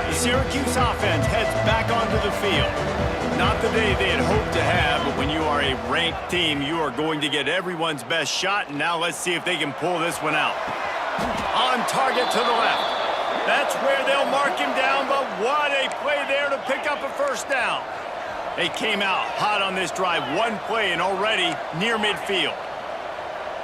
The Syracuse offense heads back onto the field. Not the day they had hoped to have, but when you are a ranked team, you are going to get everyone's best shot, and now let's see if they can pull this one out. On target to the left. That's where they'll mark him down, but what a play there to pick up a first down. They came out hot on this drive, one play and already near midfield.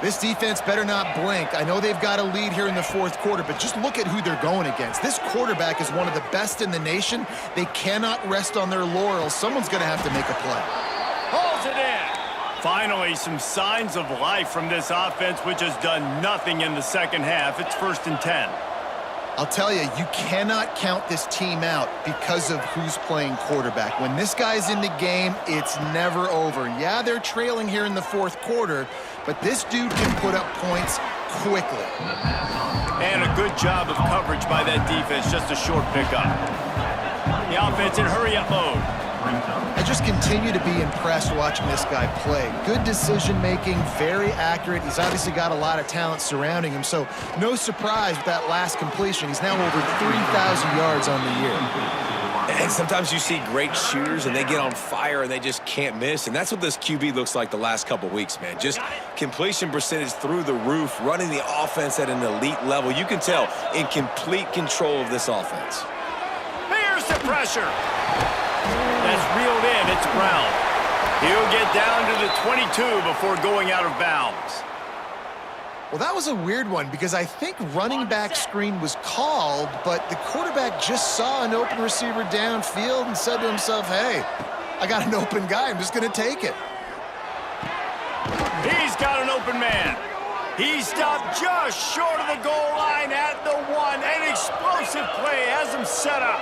This defense better not blink. I know they've got a lead here in the fourth quarter, but just look at who they're going against. This quarterback is one of the best in the nation. They cannot rest on their laurels. Someone's going to have to make a play. Pulls it in. Finally, some signs of life from this offense, which has done nothing in the second half. It's 1st and 10. I'll tell you, you cannot count this team out because of who's playing quarterback. When this guy's in the game, it's never over. Yeah, they're trailing here in the fourth quarter, but this dude can put up points quickly. And a good job of coverage by that defense, just a short pickup. The offense in hurry-up mode. I just continue to be impressed watching this guy play. Good decision-making, very accurate. He's obviously got a lot of talent surrounding him, so no surprise with that last completion. He's now over 3,000 yards on the year. And sometimes you see great shooters, and they get on fire, and they just can't miss. And that's what this QB looks like the last couple weeks, man. Just completion percentage through the roof, running the offense at an elite level. You can tell in complete control of this offense. Here's the pressure. That's reeled in. It's Brown. He'll get down to the 22 before going out of bounds. Well, that was a weird one because I think running back screen was called, but the quarterback just saw an open receiver downfield and said to himself, hey, I got an open guy. I'm just going to take it. He's got an open man. He stopped just short of the goal line at the 1. An explosive play has him set up.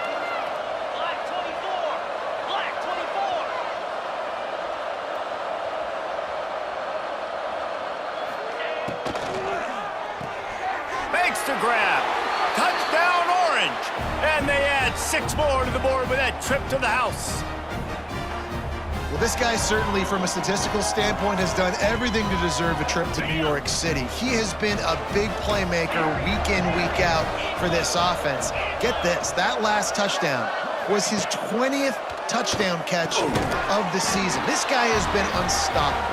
Black 24. Black 24. Makes the grab. Touchdown, Orange. And they add 6 more to the board with that trip to the house. Well, this guy certainly, from a statistical standpoint, has done everything to deserve a trip to New York City. He has been a big playmaker week in, week out for this offense. Get this, that last touchdown was his 20th touchdown catch of the season. This guy has been unstoppable.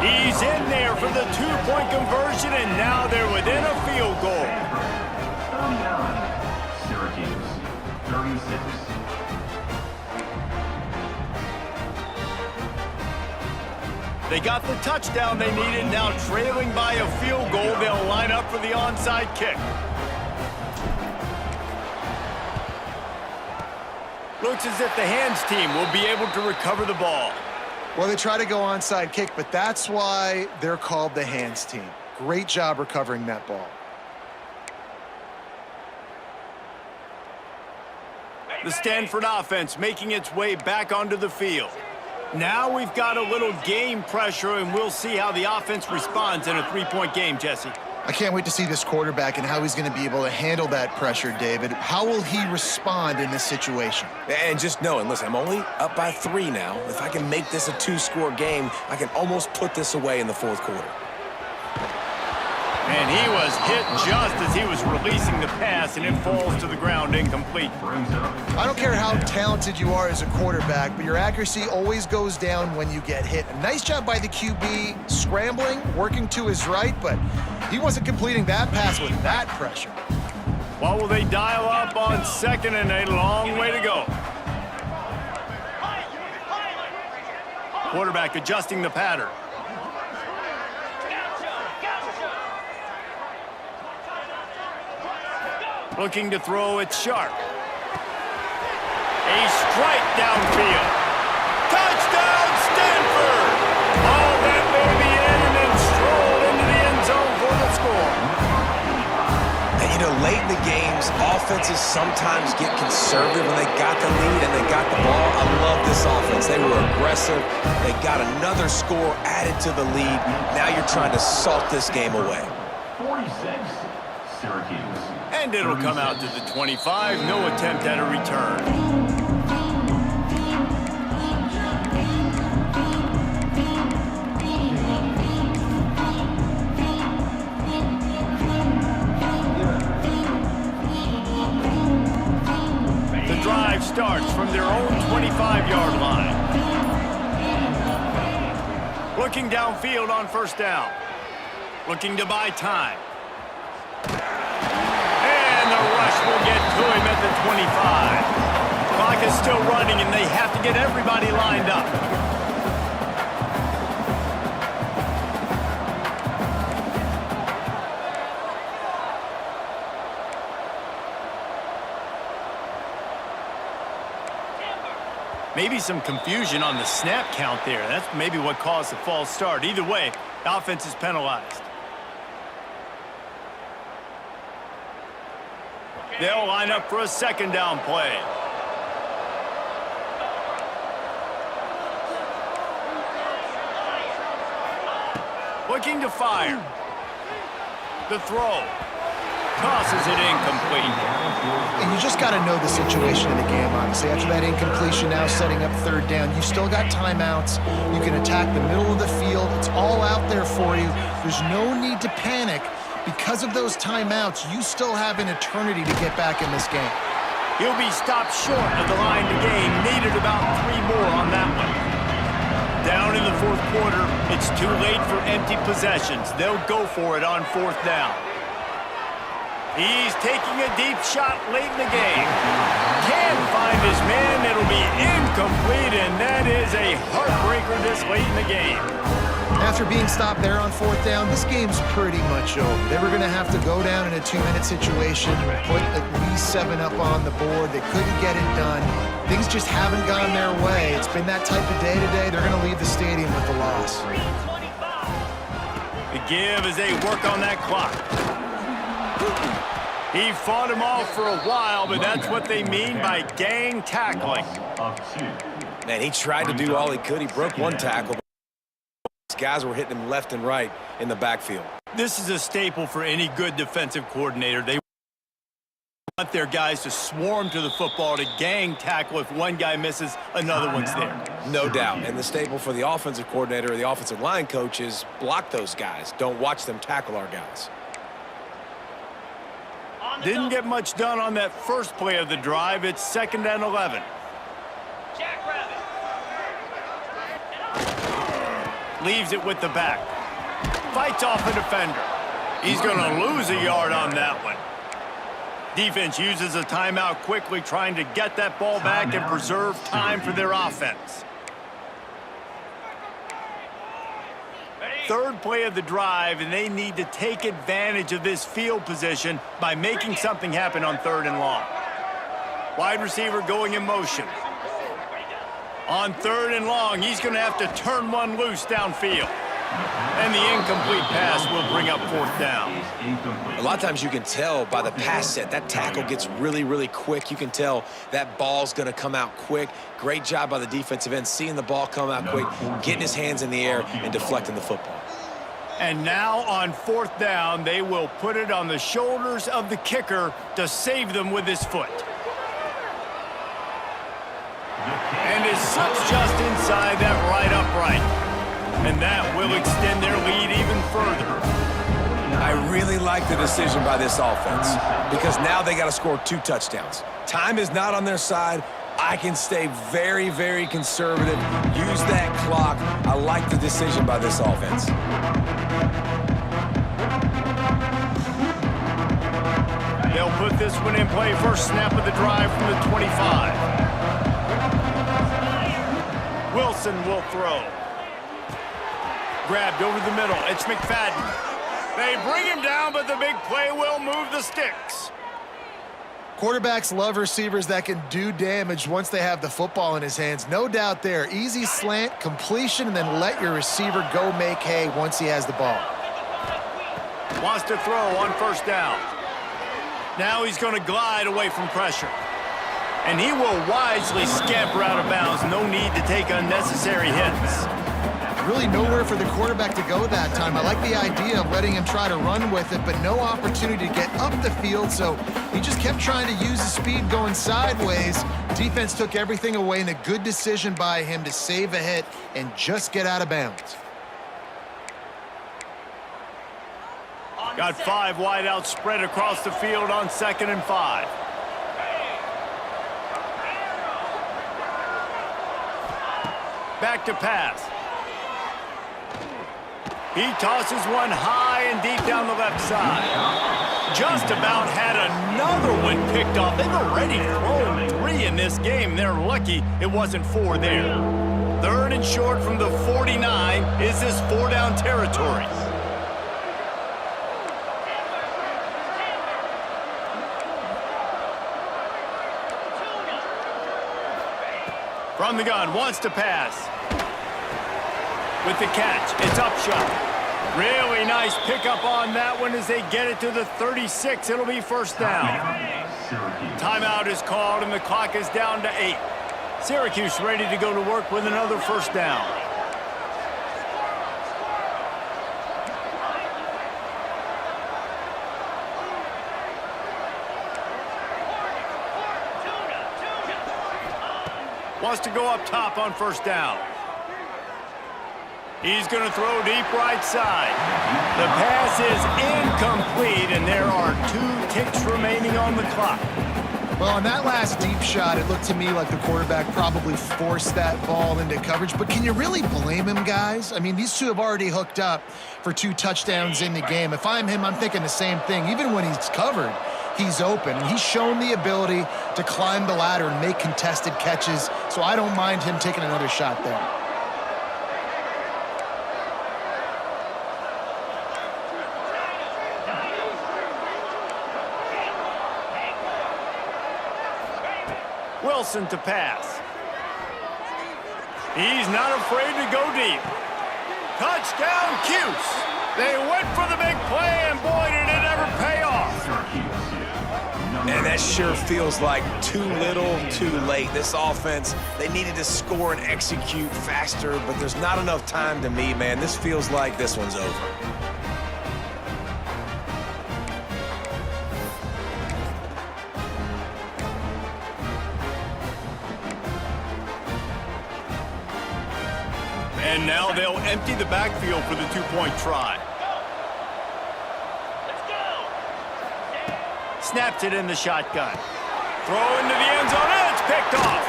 He's in there for the 2-point conversion, and now they're within a field goal. 39, Syracuse, 36. They got the touchdown they needed. Now trailing by a field goal, they'll line up for the onside kick. Looks as if the hands team will be able to recover the ball. Well, they try to go onside kick, but that's why they're called the hands team. Great job recovering that ball. The Stanford offense making its way back onto the field. Now we've got a little game pressure, and we'll see how the offense responds in a 3-point game, Jesse. I can't wait to see this quarterback and how he's going to be able to handle that pressure, David. How will he respond in this situation? And just knowing, listen, I'm only up by 3 now. If I can make this a 2-score game, I can almost put this away in the 4th quarter. And he was hit just as he was releasing the pass, and it falls to the ground incomplete. I don't care how talented you are as a quarterback, but your accuracy always goes down when you get hit. A nice job by the QB scrambling, working to his right, but he wasn't completing that pass with that pressure. What will they dial up on 2nd and a long way to go? Quarterback adjusting the pattern. Looking to throw it sharp. A strike downfield. Touchdown, Stanford! All that baby in and then strolled into the end zone for the score. And, you know, late in the games, offenses sometimes get conservative when they got the lead and they got the ball. I love this offense. They were aggressive. They got another score added to the lead. Now you're trying to salt this game away. 46, Syracuse. And it'll come out to the 25. No attempt at a return. The drive starts from their own 25-yard line. Looking downfield on 1st down. Looking to buy time. And the rush will get to him at the 25. Clock is still running, and they have to get everybody lined up. Maybe some confusion on the snap count there. That's maybe what caused the false start. Either way, the offense is penalized. They'll line up for a 2nd down play. Looking to fire. The throw. Tosses it incomplete. And you just got to know the situation in the game, honestly. After that incompletion, now setting up 3rd down, you've still got timeouts. You can attack the middle of the field. It's all out there for you. There's no need to panic. Because of those timeouts, you still have an eternity to get back in this game. He'll be stopped short of the line to gain. Needed about 3 more on that one. Down in the 4th quarter, it's too late for empty possessions. They'll go for it on 4th down. He's taking a deep shot late in the game. Can't find his man. It'll be incomplete, and that is a heartbreaker this late in the game. After being stopped there on 4th down, this game's pretty much over. They were going to have to go down in a 2-minute situation, put at least 7 up on the board. They couldn't get it done. Things just haven't gone their way. It's been that type of day today. They're going to leave the stadium with the loss. The give as they work on that clock. He fought him off for a while, but that's what they mean by gang tackling. Man, he tried to do all he could. He broke one tackle. These guys were hitting him left and right in the backfield. This is a staple for any good defensive coordinator. They want their guys to swarm to the football, to gang tackle. If one guy misses, another one's there. No doubt. And the staple for the offensive coordinator or the offensive line coach is block those guys. Don't watch them tackle our guys. Didn't get much done on that first play of the drive. It's 2nd and 11. Jackrabbit. Leaves it with the back. Fights off a defender. He's going to lose a yard on that one. Defense uses a timeout quickly, trying to get that ball back and preserve time for their offense. Third play of the drive, and they need to take advantage of this field position by making something happen on 3rd and long. Wide receiver going in motion. On 3rd and long, he's going to have to turn one loose downfield. And the incomplete pass will bring up 4th down. A lot of times you can tell by the pass set, that tackle gets really, really quick. You can tell that ball's going to come out quick. Great job by the defensive end, seeing the ball come out quick, getting his hands in the air, and deflecting the football. And now on 4th down, they will put it on the shoulders of the kicker to save them with his foot. And it slips just inside that right upright. And that will extend their lead even further. I really like the decision by this offense because now they got to score 2 touchdowns. Time is not on their side. I can stay very, very conservative. Use that clock. I like the decision by this offense. They'll put this one in play. First snap of the drive from the 25. Wilson will throw. Grabbed over the middle. It's McFadden. They bring him down, but the big play will move the sticks. Quarterbacks love receivers that can do damage once they have the football in his hands. No doubt there. Easy slant, completion, and then let your receiver go make hay once he has the ball. Wants to throw on 1st down. Now he's going to glide away from pressure. And he will wisely scamper out of bounds. No need to take unnecessary hits. Really nowhere for the quarterback to go that time. I like the idea of letting him try to run with it, but no opportunity to get up the field, so he just kept trying to use the speed going sideways. Defense took everything away, and a good decision by him to save a hit and just get out of bounds. Got 5 wide out spread across the field on 2nd and 5. Back to pass. He tosses one high and deep down the left side. Just about had another one picked off. They've already thrown 3 in this game. They're lucky it wasn't 4 there. 3rd and short from the 49. Is this 4-down territory? From the gun, wants to pass. With the catch, it's Upshot. Really nice pickup on that one as they get it to the 36. It'll be 1st down. Timeout is called and the clock is down to 8. Syracuse ready to go to work with another 1st down. Wants to go up top on 1st down. He's going to throw deep right side. The pass is incomplete, and there are 2 ticks remaining on the clock. Well, on that last deep shot, it looked to me like the quarterback probably forced that ball into coverage. But can you really blame him, guys? I mean, these 2 have already hooked up for 2 touchdowns in the game. If I'm him, I'm thinking the same thing. Even when he's covered, he's open. He's shown the ability to climb the ladder and make contested catches, so I don't mind him taking another shot there. Wilson to pass. He's not afraid to go deep. Touchdown, Cuse. They went for the big play, and boy, did it ever pay off. And that sure feels like too little, too late. This offense, they needed to score and execute faster, but there's not enough time to me, man. This feels like this one's over. And now they'll empty the backfield for the two-point try. Snaps it in the shotgun. Throw into the end zone, and it's picked off.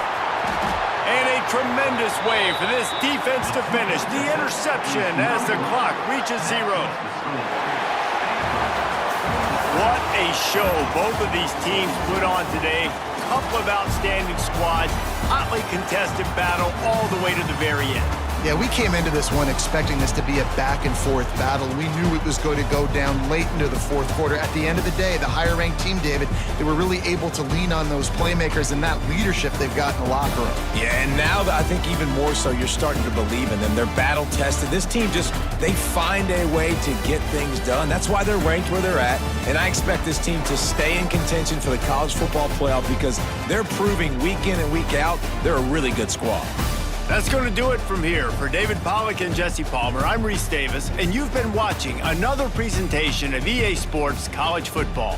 And a tremendous way for this defense to finish. The interception as the clock reaches 0. What a show both of these teams put on today. Couple of outstanding squads, hotly contested battle all the way to the very end. Yeah, we came into this one expecting this to be a back-and-forth battle. We knew it was going to go down late into the fourth quarter. At the end of the day, the higher-ranked team, David, they were really able to lean on those playmakers and that leadership they've got in the locker room. Yeah, and now I think even more so, you're starting to believe in them. They're battle-tested. This team they find a way to get things done. That's why they're ranked where they're at, and I expect this team to stay in contention for the college football playoff because they're proving week in and week out they're a really good squad. That's going to do it from here. For David Pollack and Jesse Palmer, I'm Reese Davis, and you've been watching another presentation of EA Sports College Football.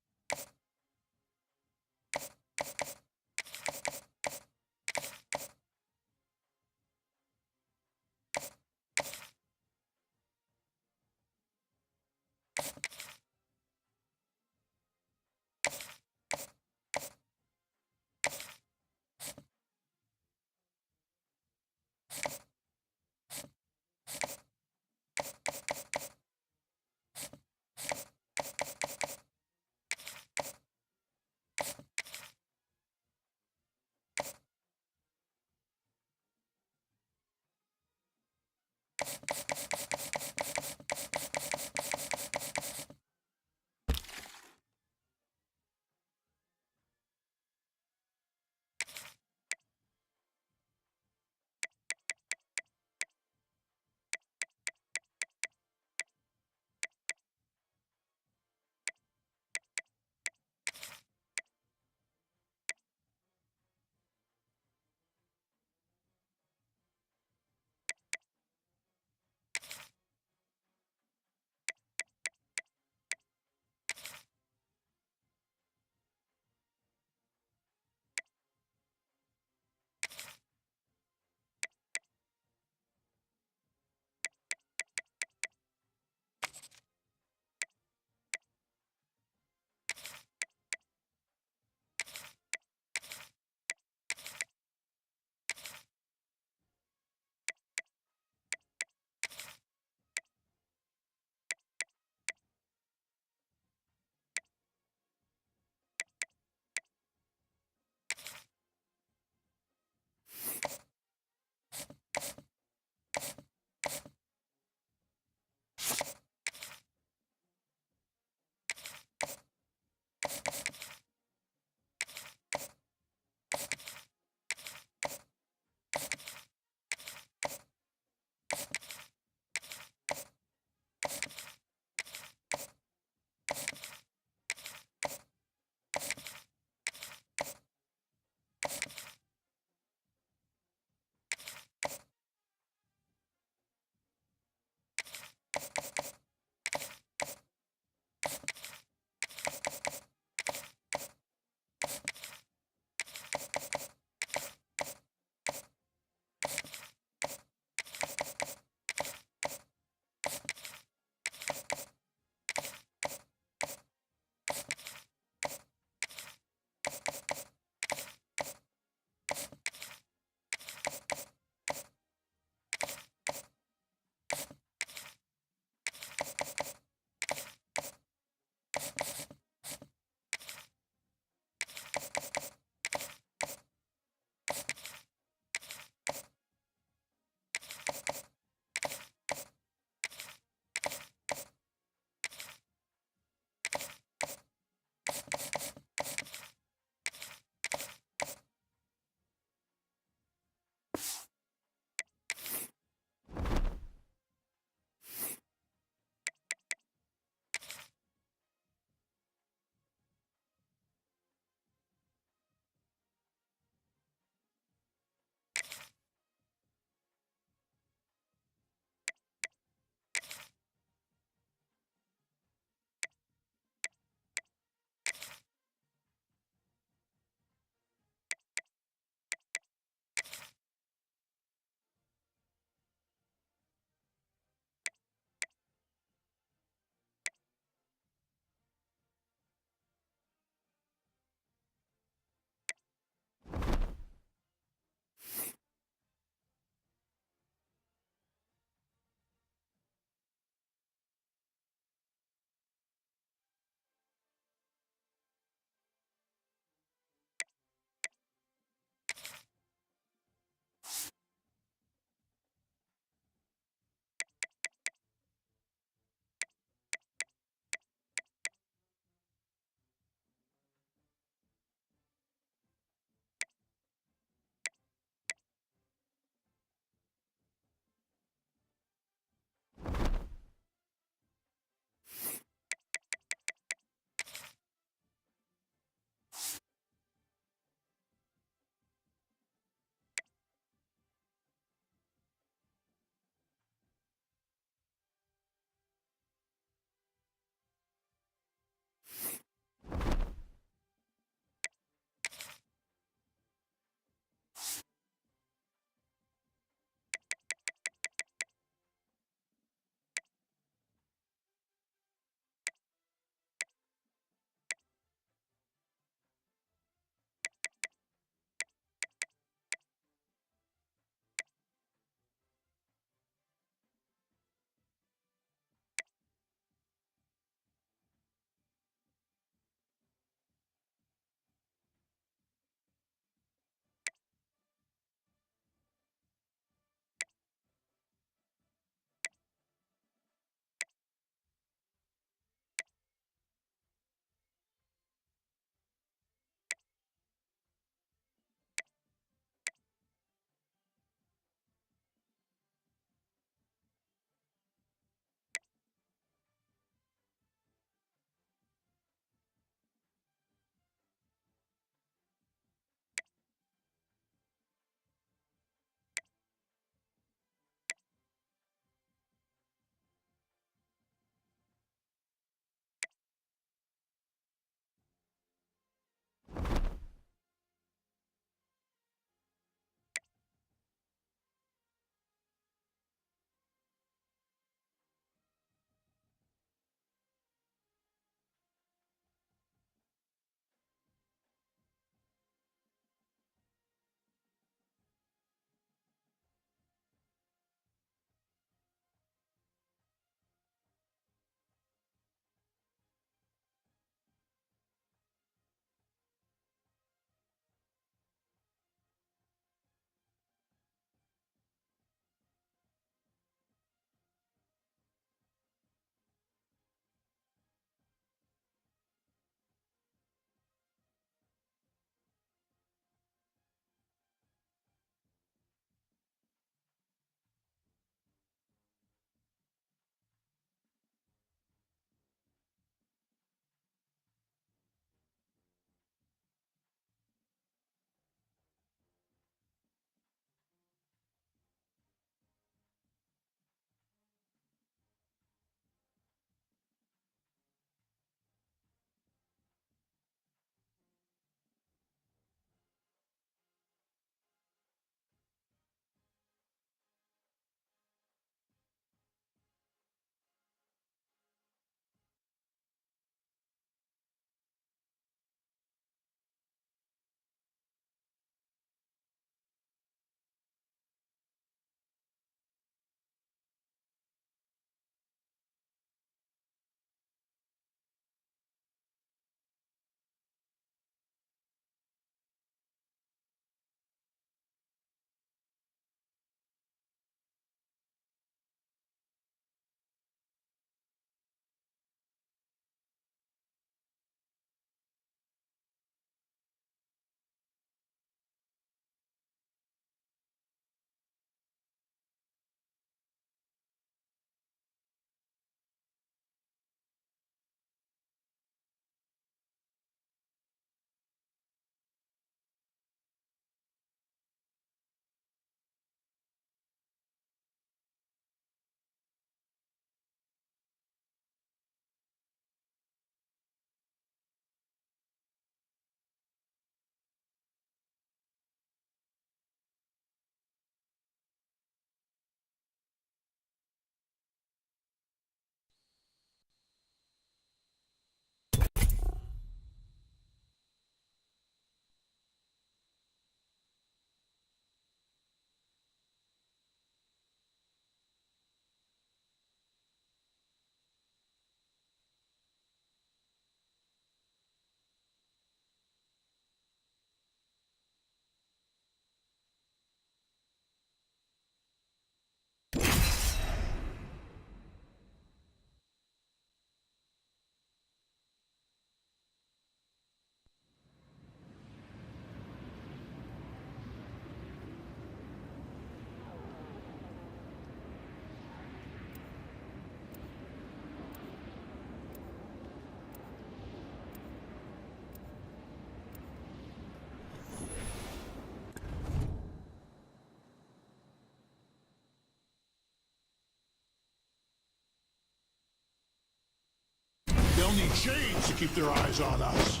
They'll need shades to keep their eyes on us.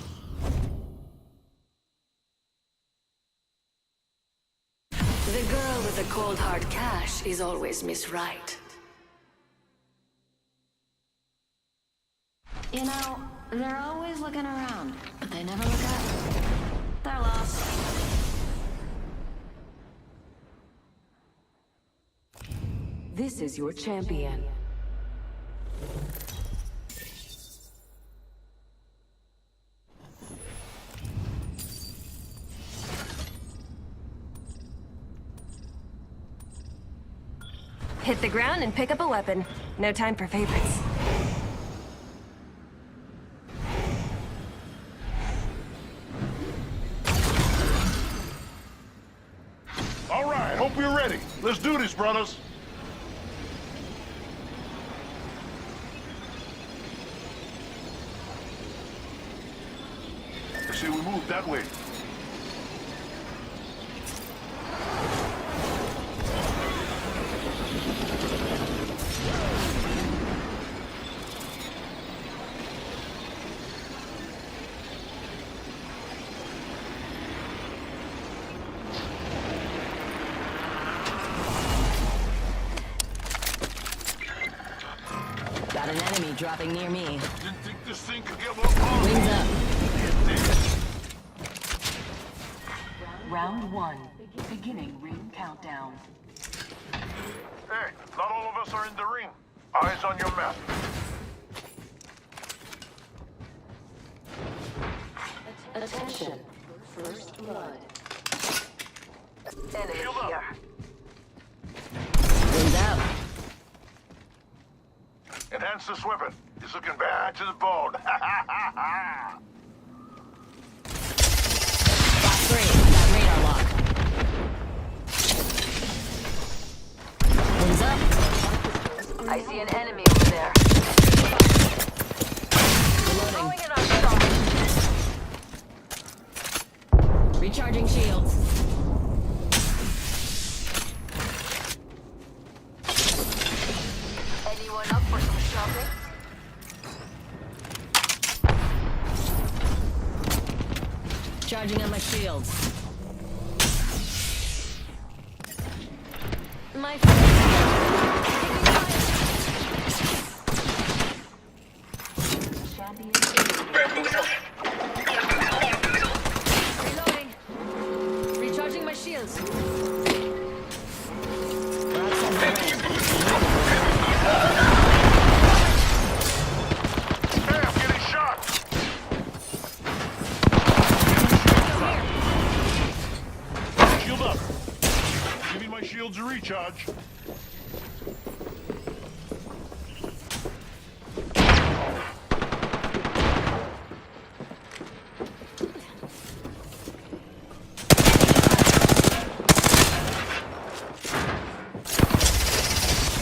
The girl with the cold hard cash is always Miss Right. You know, they're always looking around, but they never look up. They're lost. This is your champion. Hit the ground and pick up a weapon. No time for favorites. All right, hope you're ready. Let's do this, brothers. I say we move that way. Got an enemy dropping near me. Didn't think this thing could get more powerful. Wings up. Round 1. Beginning ring countdown. Hey, not all of us are in the ring. Eyes on your map. Attention. First blood. Enemy Shield up. here. Wings out. Enhance this weapon. It's looking bad to the bone. Box 3. Got radar lock. Wings up. I see an enemy over there. Reloading. Recharging shields. Anyone up for some shopping? Charging on my shields. My reloading. Recharging my shields. Hey, I'm getting shot. Shield up. Giving my shields a recharge.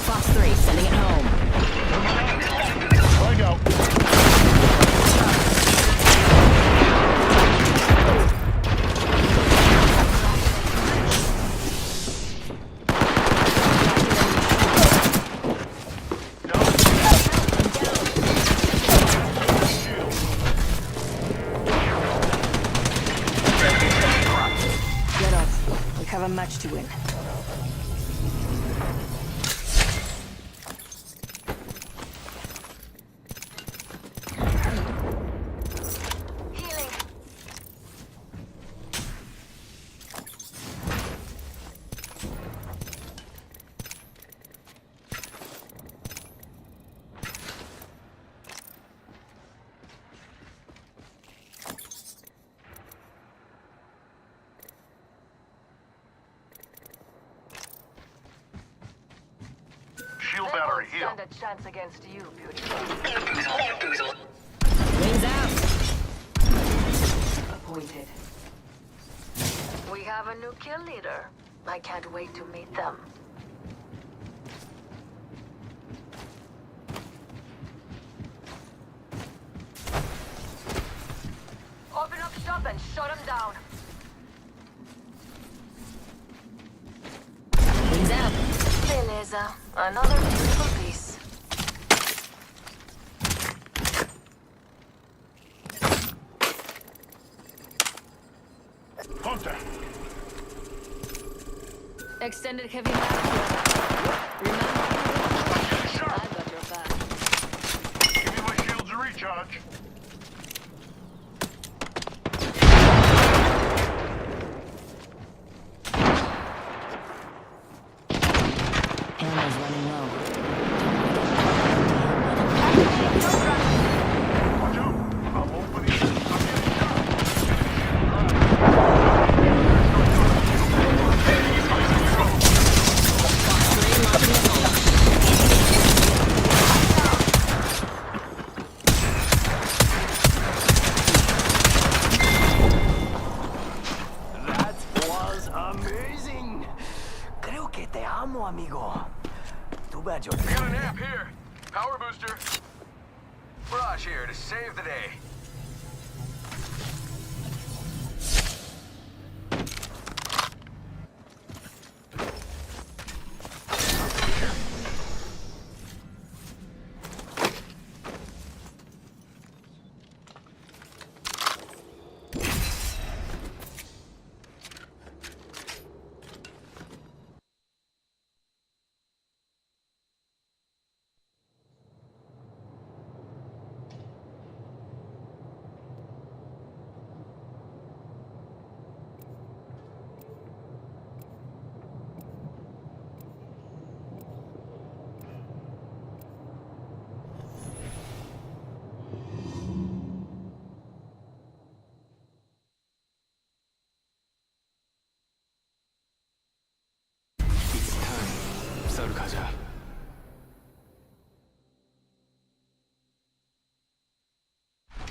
Box 3, sending it home. Flag out. Get up. We have a match to win. Healing. Shield battery here. Stand a chance against you, beautiful. Wings out. Appointed. We have a new kill leader. I can't wait to meet them. Open up shop and shut them down. Wings out. Beleza. Another beautiful piece. Extended heavy mag here. Remember? I've got your back. Give me my shields a recharge. Ammo's running low. Watch out. I'm opening. I'm getting shot. That was amazing. Creo que te amo, amigo. Too bad you're... I got an app here. Power booster. Raj here to save the day.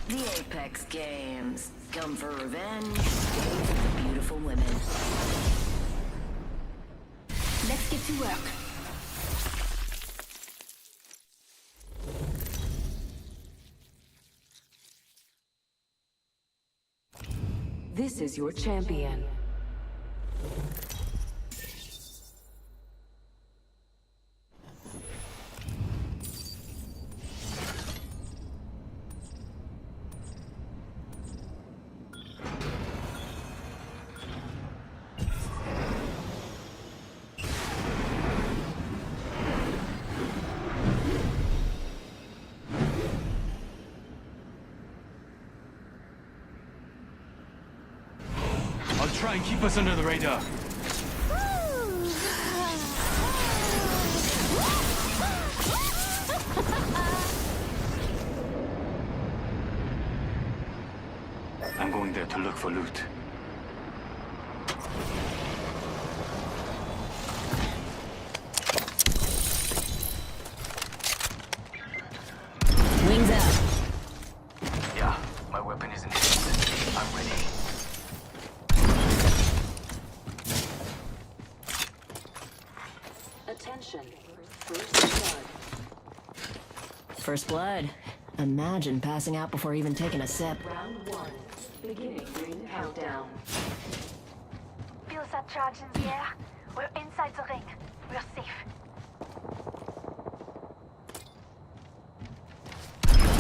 The Apex Games. Come for revenge, stay for the beautiful women. Let's get to work. This is your champion. I'll try and keep us under the radar. I'm going there to look for loot. Wings out. Yeah, my weapon isn't hit. I'm ready. Attention. First blood. First blood. Imagine passing out before even taking a sip. Round 1. Beginning ring countdown. Feel that charge in the air? We're inside the ring. We're safe.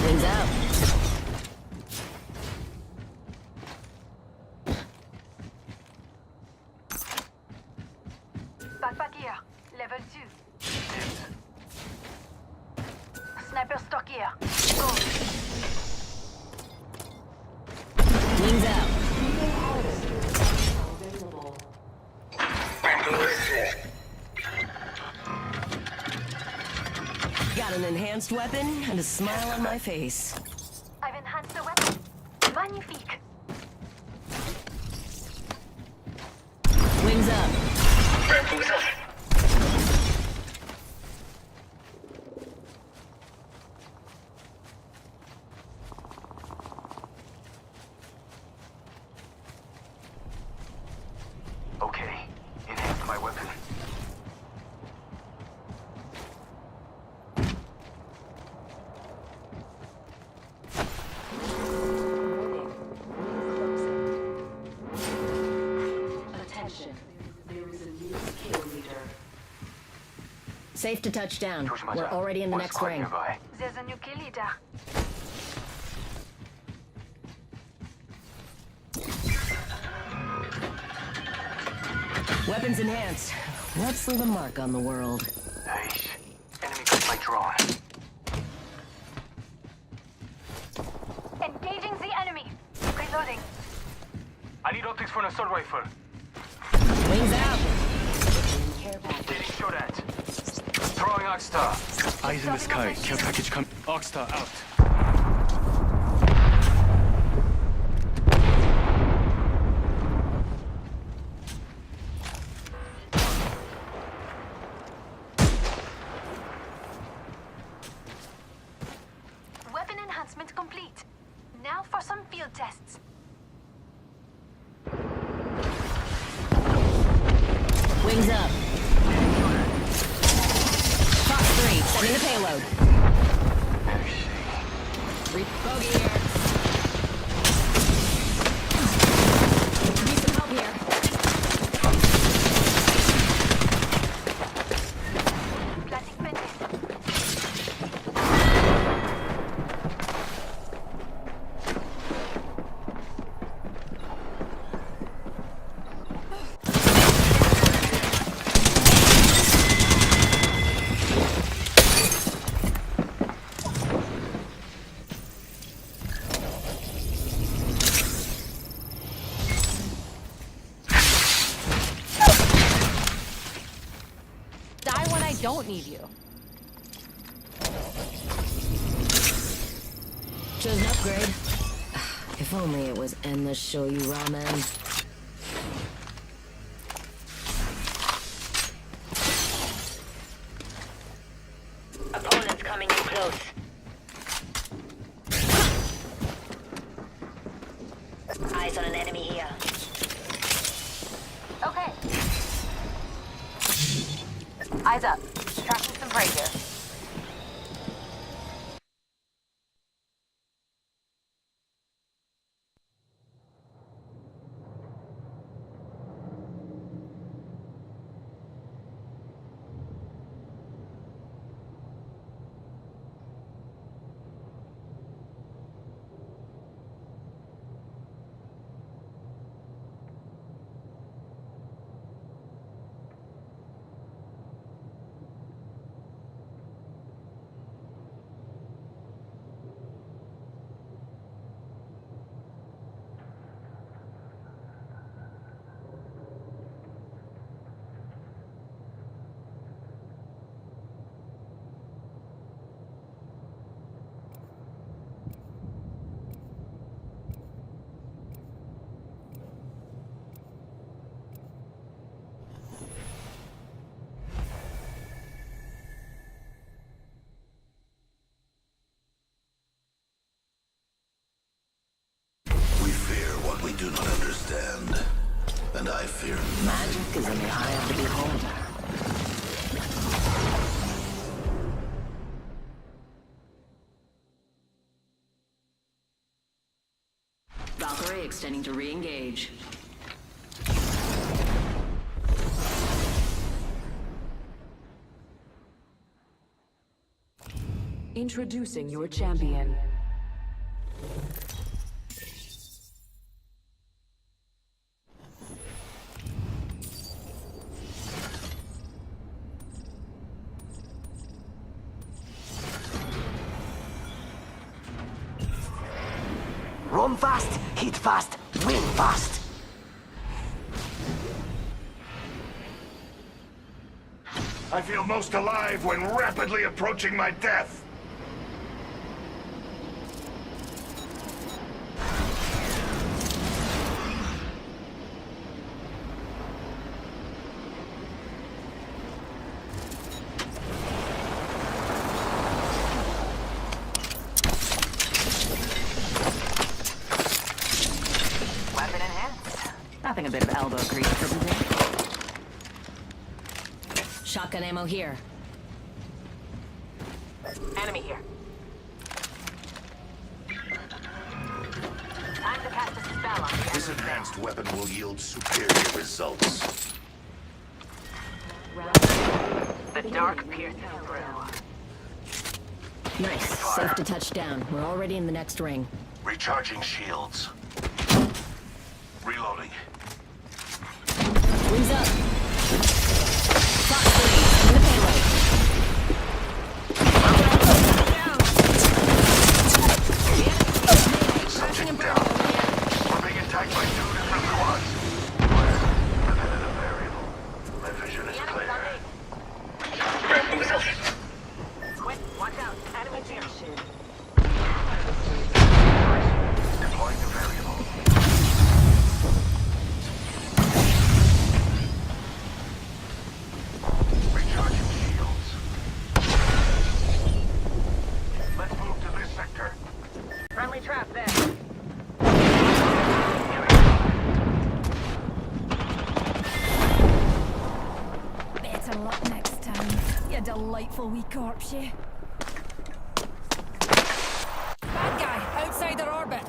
Wings out. Backpack here. Level 2. Sniper stock here. Go. Wings out. Available. Got an enhanced weapon and a smile on my face. I've enhanced the weapon. Magnifique. Wings up. Okay, enhance my weapon. Attention. There is a new kill leader. Safe to touch down. We're already in the next ring. There's a new kill leader. Weapons enhanced. Let's leave a mark on the world. Nice. Enemy got my drone. Engaging the enemy. Reloading. I need optics for an assault rifle. Wings out. Getting shot at. Throwing Oxstar. Eyes in the sky. Care package come. Oxstar out. Weapon enhancement complete. Now for some field tests. Wings up. Fox 3, sending the payload. Bogey here. Need some help here. Plastic fences. Die when I don't need you. Chose an upgrade. If only it was endless shoyu ramen. Opponents coming in close. Eyes on an enemy here. Okay. Eyes up. Tracking some prey here. We do not understand, and I fear magic is in the eye of the beholder. Valkyrie extending to re-engage. Introducing your champion. Roam fast, hit fast, win fast. I feel most alive when rapidly approaching my death. Weapon enhanced. Nothing a bit of elbow grease couldn't do. Shotgun ammo here. Enemy here. Time to cast a spell on the this enhanced weapon will yield superior results. The dark piercing through. Nice. Safe to touch down. We're already in the next ring. Recharging shields. Reloading. Wings up. Friendly trap there. Better luck next time, you delightful wee corpse, you. Bad guy, outside their orbit.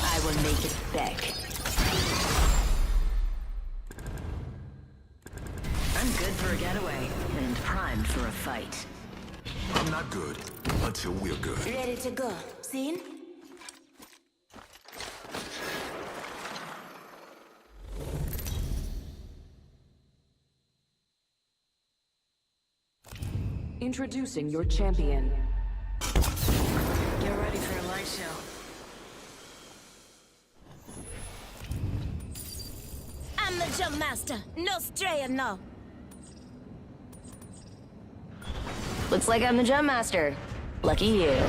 I will make it back. I'm good for a getaway and primed for a fight. I'm not good until we're good. Ready to go. Seen? Introducing your champion. Get ready for a light show. I'm the jump master. No straying, no. Looks like I'm the jump master. Lucky you.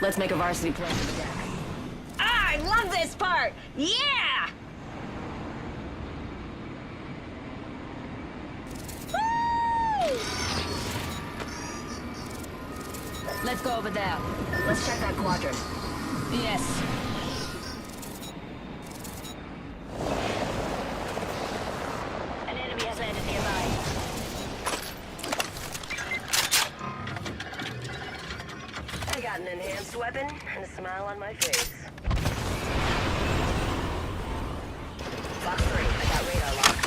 Let's make a varsity play for the deck. Ah, I love this part! Yeah! Woo! Let's go over there. Let's check that quadrant. Yes. An enemy has landed nearby. I got an enhanced weapon and a smile on my face. Fox 3, I got radar lock.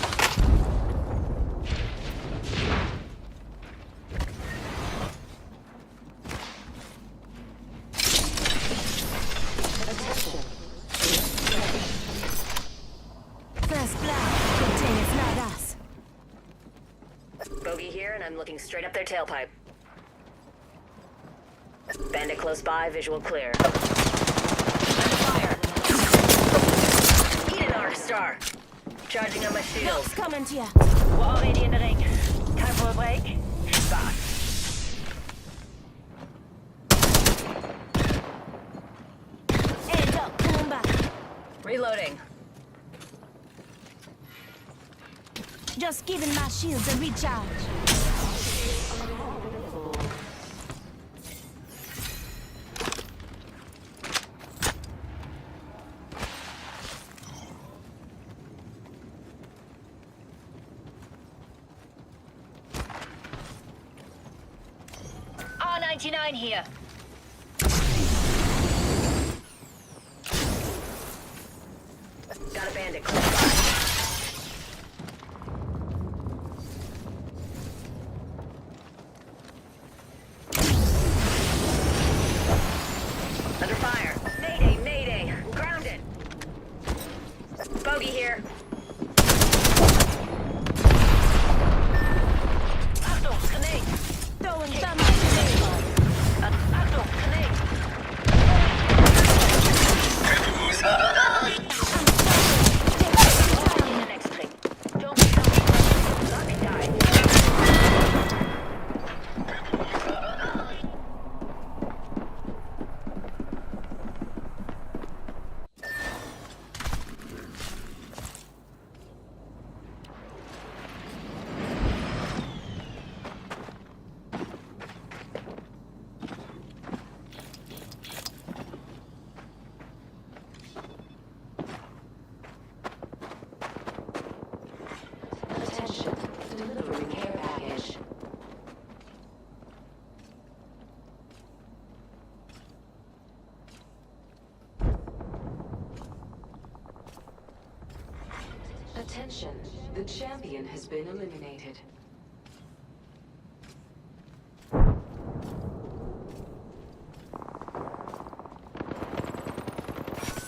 First blood. Good thing it's not us. Bogey here, and I'm looking straight up their tailpipe. Bandit close by, visual clear. Under fire. Eat an arc star. Charging on my shield. Help's coming to you. We're already in the ring. Time for a break. Stop. Hands up, coming back. Reloading. Just giving my shields a recharge. R99 here. Got a bandit close by. Under fire. Mayday, mayday. Grounded. Bogey here. Achtung, grenade. Throwing thermite grenade. Achtung, grenade. Attention, the champion has been eliminated.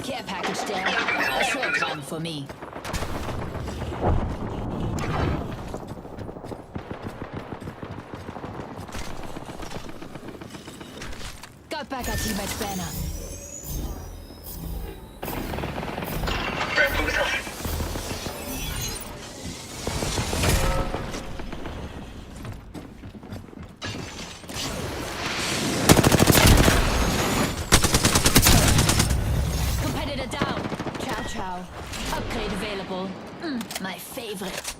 Care package there. A short one for me. Got back our teammate's banner. Upgrade available. My favorite.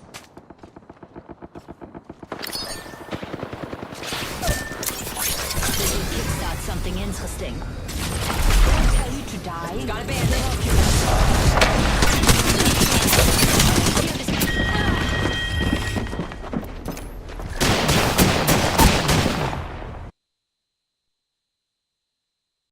This will kickstart something interesting. Don't tell you to die. Got a bandit.